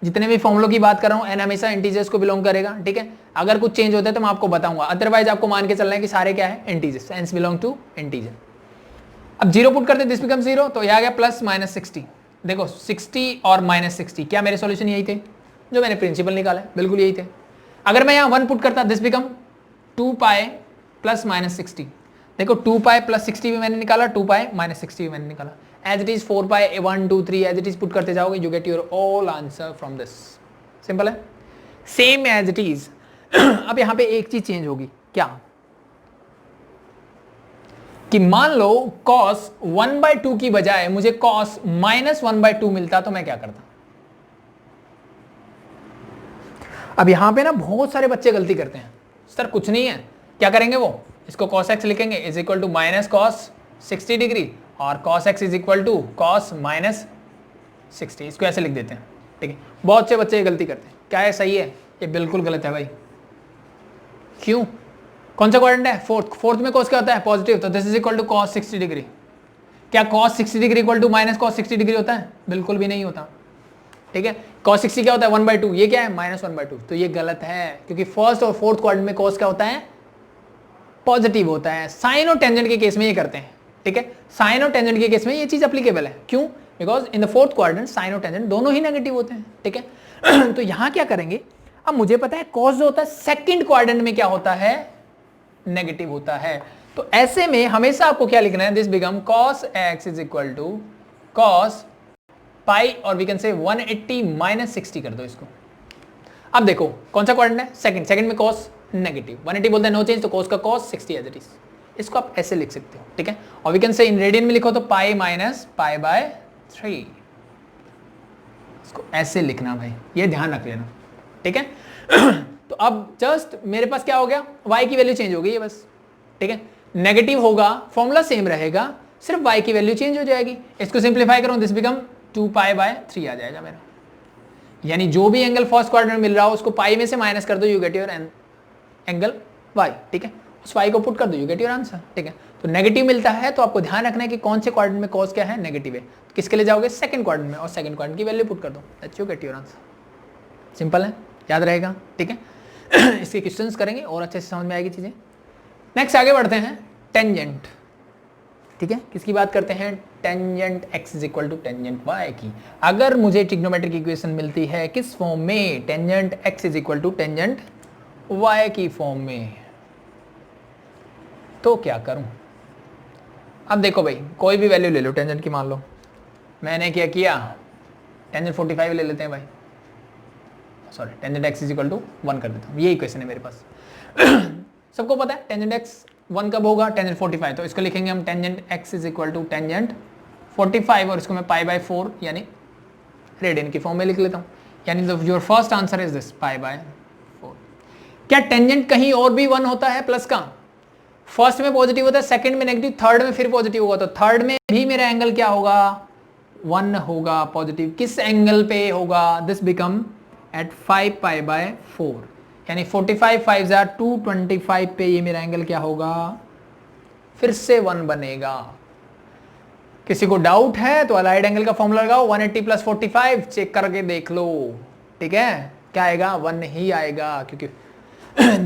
जितने भी फॉर्मुलों की बात कर रहा हूं n हमेशा इंटीजर्स को बिलोंग करेगा, ठीक है। अगर कुछ चेंज होता है तो मैं आपको बताऊंगा, अदरवाइज आपको मान के चलना है कि सारे क्या है integers, n belong to integer. अब 0 पुट करते दिस बिकम 0, तो ये आ गया प्लस माइनस 60। देखो 60 और माइनस 60 क्या मेरे सॉल्यूशन यही थे जो मैंने प्रिंसिपल निकाला है, बिल्कुल यही थे। अगर मैं यहाँ 1 पुट करता this become 2 pi plus minus 60। देखो 2 पाई प्लस 60 भी मैंने निकाला, 2 पाई माइनस 60 भी मैंने निकाला। As it is 4 pi 1 2 3 as it is put करते जाओगे, you get your all answer from this. Simple है, सेम एज इट इज। अब यहाँ पे एक चीज चेंज होगी, क्या कि मान लो cos 1/2 की बजाय मुझे cos माइनस 1/2 मिलता, तो मैं क्या करता। अब यहां पे ना बहुत सारे बच्चे गलती करते हैं, सर कुछ नहीं है, क्या करेंगे वो इसको cos x लिखेंगे is equal to minus cos 60 degree और cos x is equal to cos minus 60, इसको ऐसे लिख देते हैं, ठीक है। बहुत से बच्चे ये गलती करते हैं, क्या है सही है, ये बिल्कुल गलत है भाई। क्यों, कौन सा क्वाड्रेंट है फोर्थ में cos क्या होता है पॉजिटिव, तो this is equal to cos 60 degree. क्या cos 60 degree equal to minus cos 60 degree होता है, बिल्कुल भी नहीं होता, ठीक है। cos 60 क्या होता है 1/2, ये क्या है माइनस 1/2, तो ये गलत है, क्योंकि फर्स्ट और फोर्थ क्वाड्रेंट में cos क्या होता है पॉजिटिव होता है। साइन और टेंजेंट के केस में ये करते हैं, ठीक है। साइन और टेंजेंट के केस में ये चीज एप्लीकेबल है, क्यों, because in the fourth quadrant sine और टेंजेंट दोनों ही नेगेटिव होते हैं, ठीक है। तो यहां क्या करेंगे, अब मुझे पता है cos जो होता है सेकंड क्वाड्रेंट में क्या होता है नेगेटिव होता है, तो ऐसे में हमेशा आपको क्या लिखना है, this become cos x is equal to cos pi और वी कैन से 180 माइनस 60 कर दो इसको। अब देखो कौन सा क्वाड्रेंट है सेकंड में cos नेगेटिव 180 बोलते हैं नो चेंज, तो cos का cos 60 एज इट इज, इसको आप ऐसे लिख सकते हो, ठीक है। और वी कैन से इन रेडियन में लिखो तो पाई माइनस पाई बाय 3, इसको ऐसे लिखना भाई, ये ध्यान रख लेना, ठीक है। तो अब जस्ट मेरे पास क्या हो गया, y की वैल्यू चेंज हो गई है बस, ठीक है। नेगेटिव होगा फॉर्मूला सेम रहेगा, सिर्फ y की वैल्यू चेंज हो जाएगी। इसको सिंप्लीफाई करूं दिस बिकम 2 पाई बाय 3 आ जाएगा मेरा, यानी जो भी एंगल फर्स्ट क्वाड्रेंट में मिल रहा हो उसको पाई में से माइनस कर दो, you get your angle y, ठीक है। उस y को पुट कर दो, यू गेट योर आंसर, ठीक है। तो नेगेटिव मिलता है तो आपको ध्यान रखना है कि कौन से क्वाड्रेंट में cos क्या है नेगेटिव है, तो किसके लिए जाओगे सेकंड क्वाड्रेंट में, और सेकंड क्वाड्रेंट की वैल्यू पुट कर दो, that's you get your answer. Simple है, याद रहेगा, ठीक है। इसके क्वेश्चंस करेंगे और अच्छे से समझ में आएगी चीजें। नेक्स्ट आगे बढ़ते हैं, टेंजेंट, ठीक है। किसकी बात करते हैं, tangent x is equal to tangent y की। अगर मुझे ट्रिग्नोमेट्रिक इक्वेशन मिलती है किस फॉर्म में, tangent x is equal to tangent y की फॉर्म में, तो क्या करूं। अब देखो भाई कोई भी वैल्यू ले लो टेंजेंट की, मान लो मैंने क्या किया टेंजेंट 45 ले लेते हैं भाई, sorry tangent x is equal to 1 कर देता हूँ, ये इक्वेशन है मेरे पास। सबको पता है टेंजेंट x 1 कब होगा, टेंजेंट 45, तो इसको लिखेंगे हम tangent x is equal to tangent 45 और इसको मैं पाई बाय 4 यानी रेडियन की फॉर्म में लिख लेता हूँ, यानी your first answer is this pi by 4। क्या टेंजेंट कहीं और भी 1 होता है प्लस का, फर्स्ट में पॉजिटिव होता है, सेकंड में नेगेटिव, थर्ड में फिर पॉजिटिव होगा, तो थर्ड में भी मेरा एंगल क्या होगा 1 होगा पॉजिटिव। किस एंगल पे होगा, this become at 5 pi by 4, यानी 45 5 225 पे ये मेरा एंगल क्या होगा फिर से 1 बनेगा। किसी को डाउट है तो अलाइड एंगल का फॉर्मूला लगाओ, 180 प्लस 45 चेक करके देख लो, ठीक है। क्या आएगा? 1 ही आएगा, क्योंकि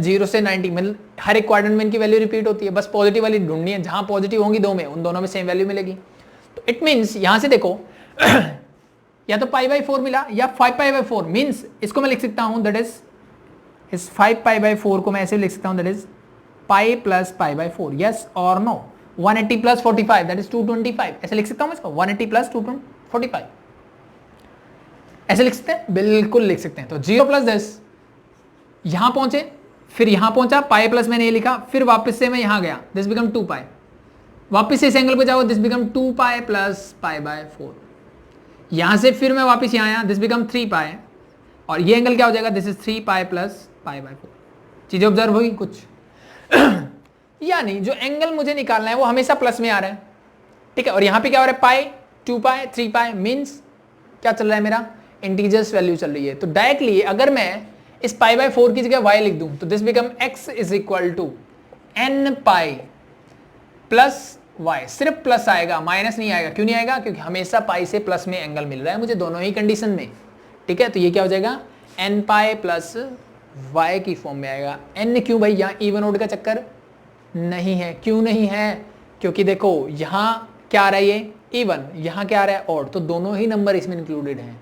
0 से 90 मिल हर एक क्वाड्रेंट में इनकी वैल्यू रिपीट होती है, बस पॉजिटिव वाली ढूंढनी है, जहां पॉजिटिव होंगी दो में, उन दोनों में सेम वैल्यू मिलेगी। तो इट मीन्स यहां से देखो या तो पाई बाई 4 मिला या 5 पाई बाई 4, मीन्स इसको मैं लिख सकता हूं दैट इज इस 5 पाई बाई 4 को मैं ऐसे लिख सकता हूं that is pi plus pi by 4, yes और नो। 180 प्लस 45 दैट इज 225, ऐसे लिख सकता हूं इसको, 180 प्लस 245 ऐसे लिख सकते हैं, बिल्कुल लिख सकते हैं। तो 0 प्लस 10 यहां पहुंचे, फिर यहां पहुंचा, पाई प्लस मैंने ये लिखा, फिर वापस से मैं यहां गया, दिस बिकम 2 पाई, वापस से इस एंगल पे जाओ, this become 2 pi plus pi by 4, यहां से फिर मैं वापस यहां आया, दिस बिकम 3 पाई, और ये एंगल क्या हो जाएगा, this is 3 pi plus pi by 4। चीजें ऑब्जर्व होगी कुछ यानी जो एंगल मुझे निकालना है वो हमेशा प्लस में आ रहा है, ठीक है। और यहां पे क्या हो रहा है, पाई, 2 पाई, 3 पाई, मीन्स क्या चल रहा है मेरा, इंटीजर्स वैल्यू चल रही है। तो डायरेक्टली अगर मैं इस पाई बाय 4 की जगह y लिख दूं तो this become x is equal to n pi plus y, सिर्फ प्लस आएगा, माइनस नहीं आएगा। क्यों नहीं आएगा? क्योंकि हमेशा पाई से प्लस में एंगल मिल रहा है मुझे दोनों ही कंडीशन में, ठीक है। तो ये क्या हो जाएगा, n पाई प्लस y की फॉर्म में आएगा। n क्यों भाई, यहाँ इवन ओड का चक्कर नहीं है। क्यों नहीं है? क्योंकि देखो यहाँ क्या आ रहा है, ये इवन, यहाँ क्या आ रहा है ऑड, तो दोनों ही नंबर इसमें इंक्लूडेड हैं,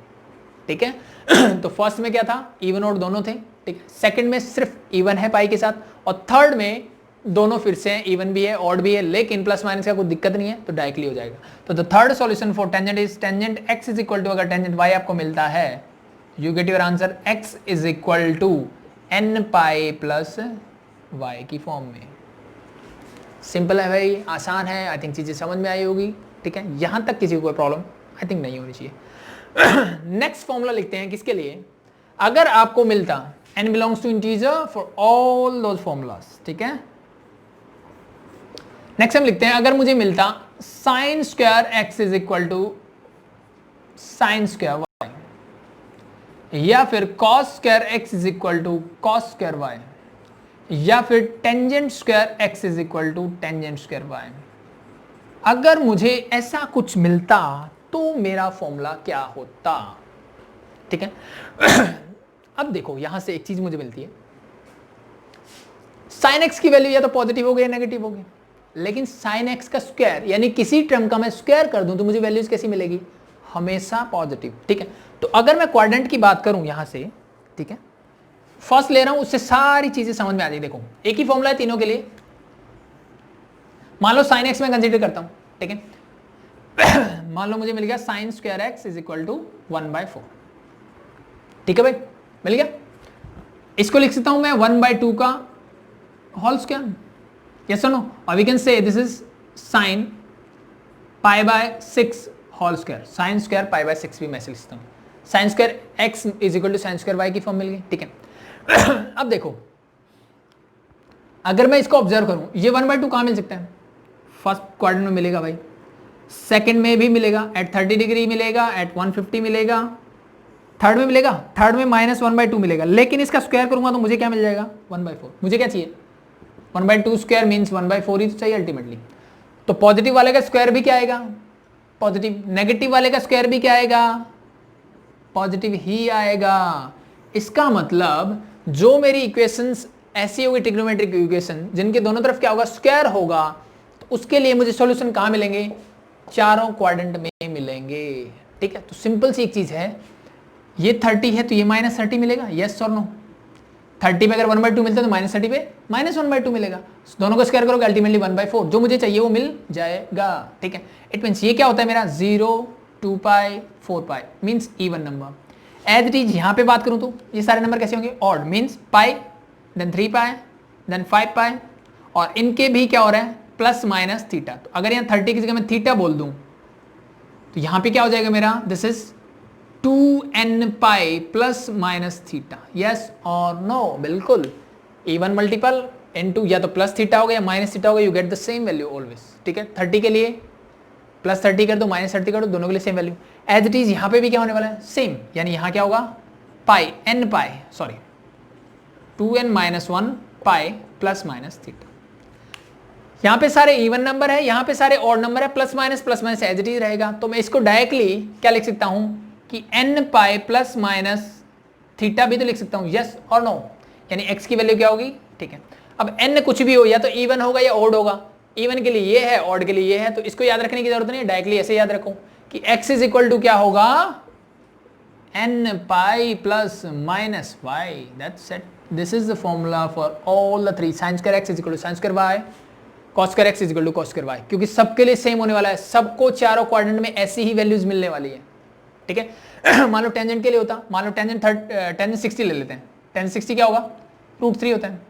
ठीक है। तो फर्स्ट में क्या था, इवन ऑड दोनों थे, ठीक है। सेकंड में सिर्फ इवन है पाई के साथ, और थर्ड में दोनों फिर से हैं, इवन भी है ऑड भी है, लेकिन प्लस माइनस का कोई दिक्कत नहीं है, तो डायरेक्टली हो जाएगा। तो the third solution for tangent is tangent x is equal to, अगर टेंजेंट y आपको मिलता है, you get your answer x is equal to n pi plus y की फॉर्म में। सिंपल है भाई, आसान है, आई थिंक चीजें समझ में आई होगी, ठीक है। यहां तक किसी को कोई प्रॉब्लम आई थिंक नहीं होनी चाहिए। नेक्स्ट फॉर्मूला लिखते हैं किसके लिए, अगर आपको मिलता n belongs to integer for all those formulas, ठीक है। नेक्स्ट हम लिखते हैं, अगर मुझे मिलता sine square x is equal to sine square y, या फिर cos square x is equal to cos square y, या फिर tangent square x is equal to tangent square y, अगर मुझे ऐसा कुछ मिलता तो मेरा फॉर्मूला क्या होता, ठीक है। अब देखो यहां से एक चीज मुझे मिलती है, साइन एक्स की वैल्यू या तो पॉजिटिव हो गई या नेगेटिव हो गई, लेकिन साइन एक्स का स्क्वायर यानी किसी टर्म का मैं स्क्वायर कर दूं तो मुझे वैल्यूज कैसी मिलेगी, हमेशा पॉजिटिव, ठीक है। तो अगर मैं क्वाड्रेंट की बात करूं यहां से, ठीक है, फर्स्ट ले रहा हूं, उससे सारी चीजें समझ में आ जाएगी। देखो एक ही फॉर्मूला है तीनों के लिए, मान लो साइन एक्स में कंसीडर करता हूं, ठीक है। मान लो मुझे मिल गया sine square x is equal to 1/4, ठीक है भाई, मिल गया। इसको लिख सकता हूं मैं 1/2 का होल स्क्वायर, यस और नो, और we can say this is sine π/6 whole square, sine square π/6 भी मैं लिख सकता हूं, sine square x is equal to sine square y की फॉर्म मिल गई, ठीक है। अब देखो अगर मैं इसको ऑब्जर्व करूं, ये 1/2 कहां मिल सकता है, फर्स्ट क्वाड्रेंट में मिलेगा भाई, सेकंड में भी मिलेगा, एट 30 डिग्री मिलेगा, एट 150 मिलेगा, थर्ड में मिलेगा, थर्ड में -1/2 मिलेगा, लेकिन इसका स्क्वायर करूंगा तो मुझे क्या मिल जाएगा, 1/4। मुझे क्या चाहिए, 1/2 स्क्वायर मीन्स 1/4 ही तो चाहिए अल्टीमेटली। तो पॉजिटिव वाले का स्क्वायर भी क्या आएगा, पॉजिटिव, नेगेटिव वाले का स्क्वायर भी क्या आएगा, पॉजिटिव ही आएगा। इसका मतलब जो मेरी इक्वेशंस ऐसी होगी, ट्रिग्नोमेट्रिक इक्वेशन जिनके दोनों तरफ क्या होगा, स्क्वायर होगा, तो उसके लिए मुझे सॉल्यूशन कहां मिलेंगे, चारों क्वाड्रेंट में मिलेंगे, ठीक है। तो सिंपल सी एक चीज है, ये 30 है तो ये -30 मिलेगा, यस और नो। 30 पे अगर 1/2 मिलता है तो -30 पे -1/2 मिलेगा, दोनों को स्क्वायर करोगे अल्टीमेटली 1/4, जो मुझे चाहिए वो मिल जाएगा, ठीक है। इट मीन्स ये क्या होता है मेरा 0, 2 pi, 4 pi means even number. As it is यहां पे बात करूं तो ये सारे नंबर कैसे होंगे, ऑड, मीन्स पाई, देन 3 पाई, देन 5 पाई, और इनके भी क्या हो रहा है, प्लस माइनस थीटा। तो अगर यहाँ 30 की जगह मैं थीटा बोल दूं तो यहां पे क्या हो जाएगा मेरा, this is 2n pi plus minus theta, yes और नो, बिल्कुल इवन मल्टीपल इनटू या तो प्लस थीटा होगा या माइनस थीटा होगा, you get the same value always, ठीक है। 30 के लिए प्लस 30 कर दो, माइनस 30 कर दो, दोनों के लिए same value. As it is यहाँ पे भी क्या होने वाला है, सेम, यानी यहाँ क्या होगा, pi n pi, sorry 2n - 1 pi plus minus theta. यहाँ पे सारे इवन नंबर है, यहाँ पे सारे ऑड नंबर है, plus minus as it is रहेगा। तो मैं इसको डायरेक्टली क्या लिख सकता हूं कि n pi plus minus theta भी तो लिख सकता हूं, यस और नो, यानी x की वैल्यू क्या होगी, ठीक है। अब n कुछ भी हो, या तो इवन होगा या ऑड होगा, इवन के लिए ये है, ऑड के लिए ये है, तो इसको याद रखने की जरूरत नहीं है, डायरेक्टली ऐसे याद रखो कि x इज इक्वल टू क्या होगा, n pi plus minus y, that's it, this is the formula for all the three, sine square x is equal to sine square y, cos square x is equal to cos square y, क्योंकि सबके लिए same होने वाला है, सबको चारों quadrant में ऐसी ही वैल्यूज मिलने वाली है, ठीक है। मान लो टेंजेंट के लिए होता, मान लो टेंजेंट 60 ले लेते हैं, टेंजेंट 60 क्या होगा, √3 होता है।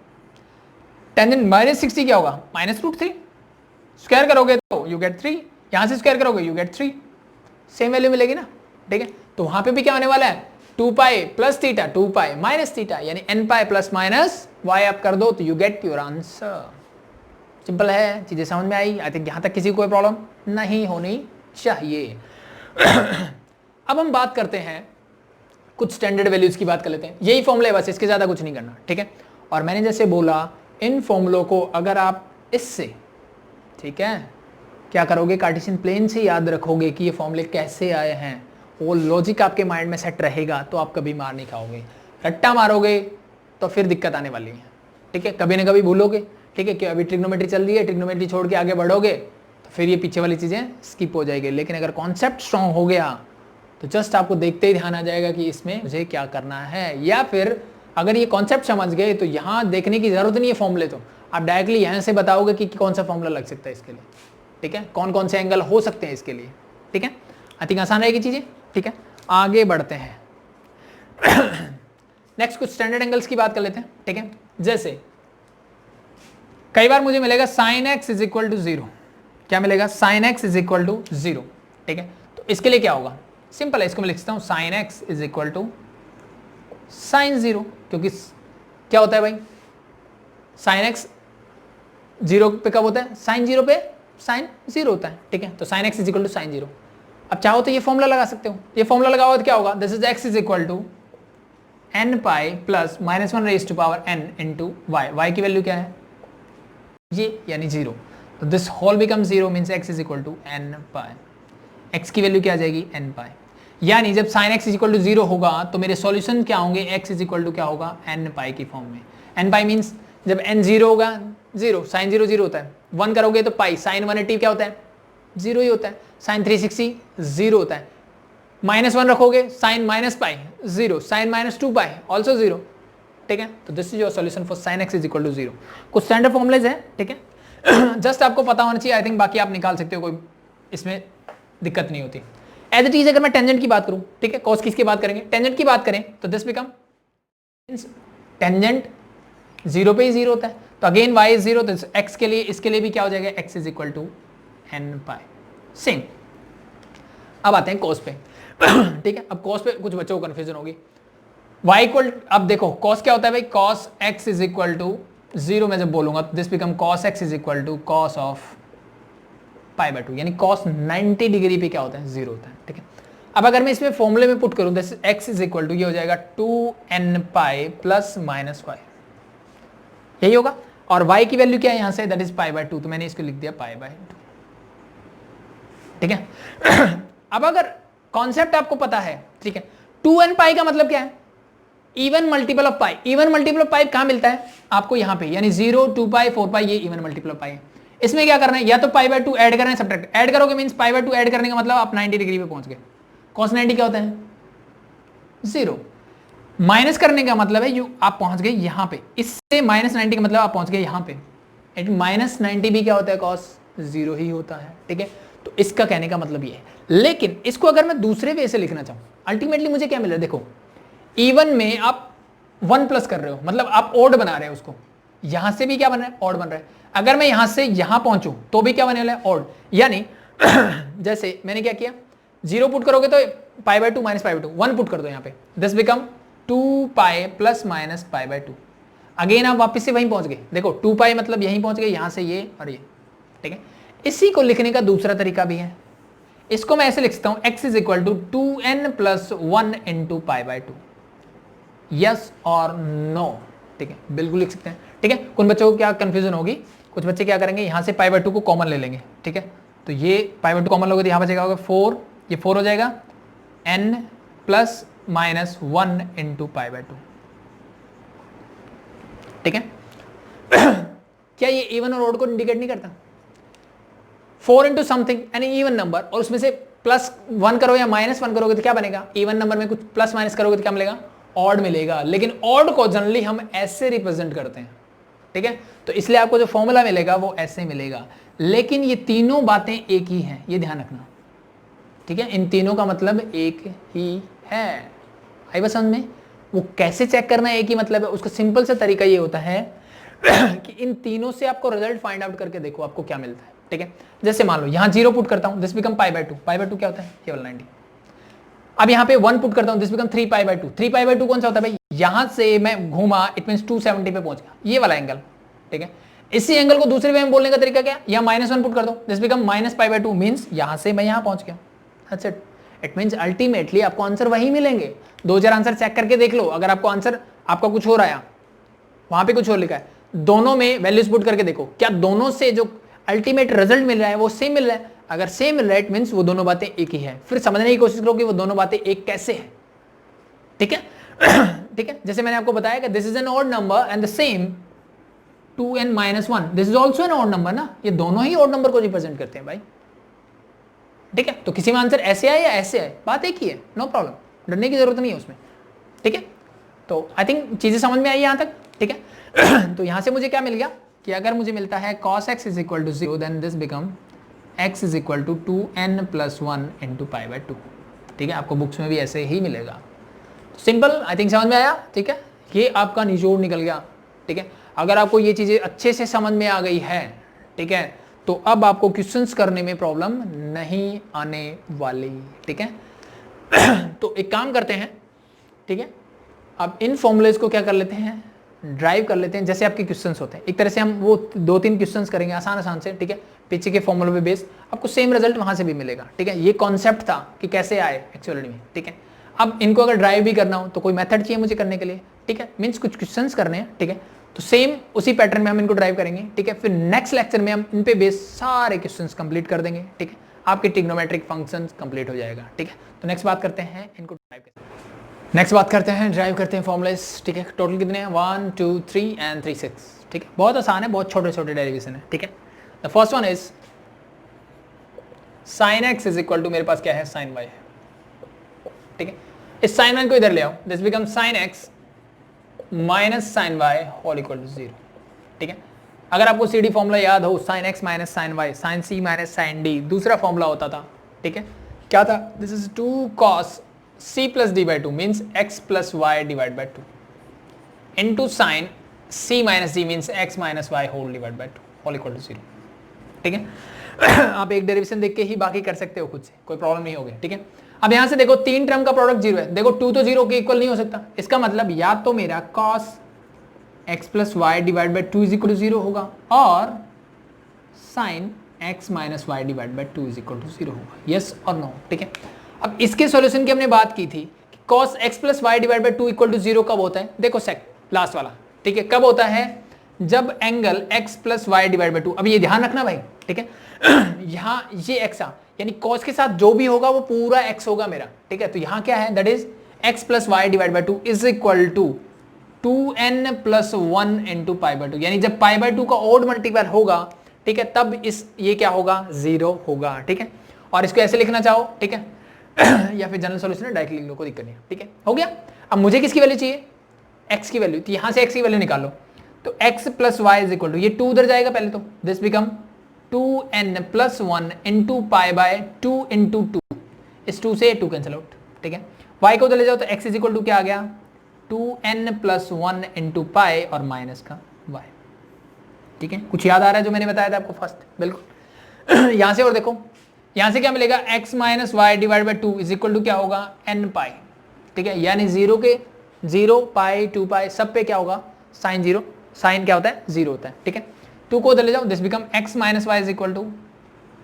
टेंजेंट -60 क्या होगा, -√3, स्क्वायर करोगे तो यू गेट 3, यहां से स्क्वायर करोगे यू गेट 3, सेम वैल्यू मिलेगी ना, ठीक है। तो वहां पे भी क्या होने वाला है, 2 पाई प्लस थीटा, 2 पाई माइनस थीटा, यानी n pi plus minus y आप कर दो तो you get your answer. Simple है, चीजें समझ में आई, आई थिंक यहां तक किसी को कोई प्रॉब्लम नहीं होनी चाहिए। अब हम बात करते हैं कुछ स्टैंडर्ड वैल्यूज की बात कर लेते हैं, यही फॉर्मूला है बस, इसके ज्यादा कुछ नहीं करना, ठीक है। और मैंने जैसे बोला इन फॉर्मूलों को अगर आप इससे, ठीक है, क्या करोगे, कार्टेशियन प्लेन से याद रखोगे कि ये फॉर्मूले कैसे आए हैं, वो लॉजिक आपके माइंड में सेट रहेगा तो आप कभी मार नहीं खाओगे। रट्टा मारोगे तो फिर दिक्कत आने वाली है, ठीक है, कभी ना कभी भूलोगे, ठीक है, कि अभी ट्रिग्नोमेट्री चल रही है, ट्रिग्नोमेट्री छोड़ के आगे बढ़ोगे तो फिर ये पीछे वाली चीजें स्किप हो जाएगी। लेकिन अगर कॉन्सेप्ट स्ट्रॉन्ग हो गया तो जस्ट आपको देखते ही ध्यान आ जाएगा कि इसमें मुझे क्या करना है, या फिर अगर ये कॉन्सेप्ट समझ गए तो यहाँ देखने की जरूरत नहीं है फॉर्मूले, तो आप डायरेक्टली यहाँ से बताओगे कि कौन सा फॉर्मूला लग सकता है इसके लिए, ठीक है, कौन कौन से एंगल हो सकते हैं इसके लिए, ठीक है। आई थिंक आसान रहेगी चीजें, ठीक है। आगे बढ़ते हैं, नेक्स्ट कुछ स्टैंडर्ड एंगल्स की बात कर लेते हैं, ठीक है। जैसे कई बार मुझे मिलेगा sine x is equal to 0, क्या मिलेगा, sine x is equal to 0, ठीक है। तो इसके लिए क्या होगा, सिंपल है, इसको मैं लिखता हूं sine x is equal to sine 0, क्योंकि क्या होता है भाई, साइन एक्स 0 पे कब होता है, साइन 0 पे साइन 0 होता है, ठीक है। तो sine x is equal to sine 0। अब चाहो तो ये फॉर्मूला लगा सकते हो, ये फॉर्मूला लगाओ तो क्या होगा, this is x is equal to n pi plus -1 raise to power n into y, y की वैल्यू क्या है ये, यानी 0, तो this whole become 0 means x is equal to n pi, x की वैल्यू क्या आ जाएगी n पाई, यानी जब sin x is equal to 0 होगा तो मेरे सॉल्यूशन क्या होंगे, x इज इक्वल टू क्या होगा, n पाई की फॉर्म में। n पाई मीन्स जब n 0 होगा 0, साइन 0 0 होता है, 1 करोगे तो पाई, साइन 180 क्या होता है 0 ही होता है, साइन 360 0 होता है, -1 रखोगे sine minus pi 0, sine -2 pi also 0, ठीक है। तो this is your solution for sin x is equal to 0। कुछ स्टैंडर्ड फॉर्मुलेज है, ठीक है, जस्ट आपको पता होना चाहिए, आई थिंक बाकी आप निकाल सकते हो, कोई इसमें दिक्कत नहीं होती। एज इट इज अगर मैं टेंजेंट की बात करूं, ठीक है, कॉस किसकी बात करेंगे, टेंजेंट की बात करें तो दिस बिकम टेंजेंट 0 पे ही 0 होता है, तो अगेन y इज 0, तो x के लिए, इसके लिए भी क्या हो जाएगा, x is equal to n pi, same. अब आते हैं कॉस पे, ठीक है। अब कॉस पे कुछ बच्चों को कंफ्यूजन होगी, y इक्वल, अब देखो कॉस क्या होता है भाई, cos x is equal to 0 मैं जब बोलूंगा तो this become cos x is equal to cos of pi by 2, यानी कॉस 90 डिग्री पे क्या होता है, 0 होता है, ठीक है। अब अगर मैं इसमें फॉर्मूले में पुट करूं, this x is equal to ये हो जाएगा 2n pi plus minus y, यही होगा, और y की वैल्यू क्या है यहां से, दैट इज पाई बाय 2, तो मैंने इसको लिख दिया पाई बाय 2, ठीक है। अब अगर कॉन्सेप्ट आपको पता है, ठीक है, 2n पाई का मतलब क्या है, even multiple of pi, even multiple of pi कहां मिलता है आपको यहाँ पे, यानी 0 2 पाई 4 पाई, ये इवन मल्टीपल ऑफ पाई है। इसमें क्या करना है, या तो पाई बाय 2 ऐड करना है, सब्ट्रैक्ट, ऐड करोगे मींस पाई बाय 2 ऐड करने का मतलब आप 90 डिग्री पे पहुंच गए, cos 90 क्या होता है 0, माइनस करने का मतलब है यू आप पहुंच गए यहां पे, इससे -90 का मतलब आप पहुंच गए यहां पे, -90 भी क्या होता है, cos 0 ही होता है, ठीक है। तो इसका कहने का मतलब ये है, लेकिन इसको अगर मैं दूसरे वे से लिखना चाहूं, अल्टीमेटली मुझे क्या मिल रहा है, देखो इवन में आप 1 प्लस कर रहे हो, मतलब आप ओड बना रहे हो उसको, यहां से भी क्या बन रहा है, ऑड बन रहा है। अगर मैं यहां से यहां पहुंचूं तो भी क्या बने वाला है, ऑड, यानी जैसे मैंने क्या किया, 0 पुट करोगे तो पाई by 2 minus pi by 2, 1 put कर दो यहां पे, this become 2 pi plus minus pi by 2, again आप वापस से वहीं पहुंच गए, देखो 2 पाई मतलब यहीं पहुंच गए, यहां से ये और ये, ठीक है। इसी को लिखने का दूसरा तरीका भी है, इसको मैं ऐसे लिख सकता हूं, x is equal to 2n plus 1 into pi by 2, yes और नो, ठीक है, बिल्कुल लिख सकते हैं, ठीक है। कुछ बच्चों को क्या कंफ्यूजन होगी कुछ बच्चे क्या करेंगे, यहाँ से पाई/2 को कॉमन ले लेंगे, ठीक है। तो ये पाई/2 कॉमन लोगे तो यहाँ बचेगा होगा 4, ये 4 हो जाएगा n प्लस माइनस 1 इंटू पाई/2, ठीक है। क्या ये इवन और ऑड को इंडिकेट नहीं करता? 4 into something any even number, और उसमें से +1 करो या -1 करोगे तो क्या बनेगा? इवन नंबर में कुछ प्लस माइनस करोगे तो क्या मिलेगा? ऑड मिलेगा। लेकिन ऑड को जनरली हम ऐसे रिप्रेजेंट करते हैं, ठीक है। तो इसलिए आपको जो फॉर्मूला मिलेगा वो ऐसे मिलेगा। लेकिन ये तीनों बातें एक ही हैं, ये ध्यान रखना, ठीक है। इन तीनों का मतलब एक ही है। आई बस समझ में? वो कैसे चेक करना एक ही मतलब है, उसका सिंपल सा तरीका ये होता है कि इन तीनों से आपको रिजल्ट फाइंड आउट करके देखो आपको क्या मिलता है, ठीक है। जैसे मान लो यहाँ 0 पुट करता हूँ, दिस बिकम पाई/2, पाई/2 क्या होता है? केवल 90। अब यहाँ पे 1 पुट करता हूँ, दिस बिकम 3 पाई/2, 3 पाई/2 कौन सा होता है भाई? यहां से मैं घूमा, इट मींस 270 पे पहुंच गया, ये वाला एंगल, ठीक है। इसी एंगल को दूसरे वे में बोलने का तरीका क्या? यहाँ -1 पुट कर दो, दिस बिकम -पाई/2, मींस यहां से मैं यहां पहुंच गया, that's it. It means ultimately आपको आंसर वही मिलेंगे। 2000 आंसर चेक करके देख लो, अगर आपको आंसर आपका कुछ हो रहा है, वहां पे कुछ और लिखा है, दोनों में वैल्यूज पुट करके देखो, क्या दोनों से जो अल्टीमेट रिजल्ट मिल रहा है वो सेम मिल रहा है? अगर सेम मिल रहा है, इट मींस वो दोनों बातें एक ही है। फिर समझने की कोशिश करो कि वो दोनों बातें एक कैसे है, ठीक है। ठीक है, जैसे मैंने आपको बताया कि this is an odd number and the same 2n-1, this is also an odd number ना, ये दोनों ही ऑड नंबर को रिप्रेजेंट करते हैं भाई, ठीक है। तो किसी में आंसर ऐसे आए या ऐसे आए, बात एक ही है, नो प्रॉब्लम, डरने की जरूरत नहीं है उसमें, ठीक है। तो आई थिंक चीजें समझ में आई यहां तक, ठीक है। तो यहां से मुझे क्या मिल गया कि अगर मुझे मिलता है cos x is equal to 0, then this become x is equal to 2n plus 1 into पाई/2, ठीक है। आपको बुक्स में भी ऐसे ही मिलेगा। सिंपल, आई थिंक समझ में आया, ठीक है। ये आपका निचोड़ निकल गया, ठीक है। अगर आपको ये चीजें अच्छे से समझ में आ गई है, ठीक है, तो अब आपको क्वेश्चंस करने में प्रॉब्लम नहीं आने वाली, ठीक है। तो एक काम करते हैं, ठीक है, अब इन फॉर्मूलेज को क्या कर लेते हैं, ड्राइव कर लेते हैं। जैसे आपके क्वेश्चंस होते हैं, एक तरह से हम वो 2-3 क्वेश्चंस करेंगे आसान से, ठीक है, पीछे के फॉर्मूले पे बेस, आपको सेम रिजल्ट वहां से भी मिलेगा, ठीक है। ये कॉन्सेप्ट था कि कैसे आए एक्चुअली में, ठीक है। अब इनको अगर ड्राइव भी करना हो तो कोई मेथड चाहिए मुझे करने के लिए, ठीक है, मीन्स कुछ क्वेश्चंस करने हैं, ठीक है। तो सेम उसी पैटर्न में हम इनको ड्राइव करेंगे, ठीक है। फिर नेक्स्ट लेक्चर में हम इन पे बेस सारे क्वेश्चंस कंप्लीट कर देंगे, ठीक है। आपके ट्रिग्नोमेट्रिक फंक्शंस कंप्लीट हो जाएगा, ठीक है। तो नेक्स्ट बात करते हैं इनको ड्राइव करते हैं, नेक्स्ट बात करते हैं ड्राइव करते हैं फॉर्मुलेस, ठीक है। टोटल कितने हैं? 1 2 3 एंड 3 6, ठीक है। बहुत आसान है, बहुत छोटे छोटे डेरिवेशन है, ठीक है। The first one is sin x is equal to, मेरे पास क्या है, sin y है, ठीक है। इस sin y को इधर ले आओ, this become sin x minus sin y whole equal to 0, ठीक है। अगर आपको CD फॉर्मूला याद हो, sin x minus sin y, sin c minus sin d, दूसरा फॉर्मूला होता था, ठीक है। क्या था? This is 2 cos c plus d by 2 means x plus y divide by 2 into sine c minus d means x minus y whole divide by 2 whole equal to 0, ठीक है। आप एक डेरिवेशन देख के ही बाकी कर सकते हो खुद से, कोई प्रॉब्लम नहीं होगी, ठीक है। अब यहां से देखो 3 टर्म का प्रोडक्ट 0 है, देखो 2 तो 0 के इक्वल नहीं हो सकता, इसका मतलब या तो मेरा cos x plus y divide by 2 is equal to 0 होगा और sin x minus y divide by 2 is equal to 0 होगा, यस और नो, ठीक है। अब इसके सॉल्यूशन की हमने बात की थी कि cos x plus y divide by 2 equal to 0 कब होता है? देखो लास्ट वाला, ठीक है, कब होता है? जब angle x plus y divide by 2, अब ये ध्यान रखना भाई, ठीक है। यहाँ ये x यानी cos के साथ जो भी होगा वो पूरा x होगा मेरा, ठीक है। तो यहाँ क्या है, that is x plus y divide by 2 is equal to 2n plus 1 into pi by 2, यानी जब पाई बाई 2 का ऑड मल्टीपल होगा, ठीक है, तब ये क्या होगा, 0 होगा, ठीक है। और इसको ऐसे लिखना चाहो, ठीक है, या फिर जनरल सॉल्यूशन है, डायरेक्टली लिख लो, कोई दिक्कत नहीं है, ठीक है, हो गया। अब मुझे किसकी वैल्यू चाहिए? x की वैल्यू, तो यहां से x की वैल्यू निकालो, तो x plus y is equal to, ये 2 उधर जाएगा पहले, तो this become 2n plus 1 into pi by 2 into 2, इस 2 से 2 कैंसिल आउट, ठीक है। y को उधर ले जाओ तो x इज इक्वल टू क्या आ गया, 2n प्लस 1 इंटू पाई और माइनस का y, ठीक है। कुछ याद आ रहा है जो मैंने बताया था आपको फर्स्ट? बिल्कुल। यहां से और देखो, यहां से क्या मिलेगा, x minus y divide by 2 is equal to क्या होगा, n पाई, ठीक है। यानी 0 के 0 पाई 2 पाई सब पे क्या होगा, साइन 0, साइन क्या होता है, 0 होता है, ठीक है। 2 को उधर ले जाओ, this become x minus y is equal to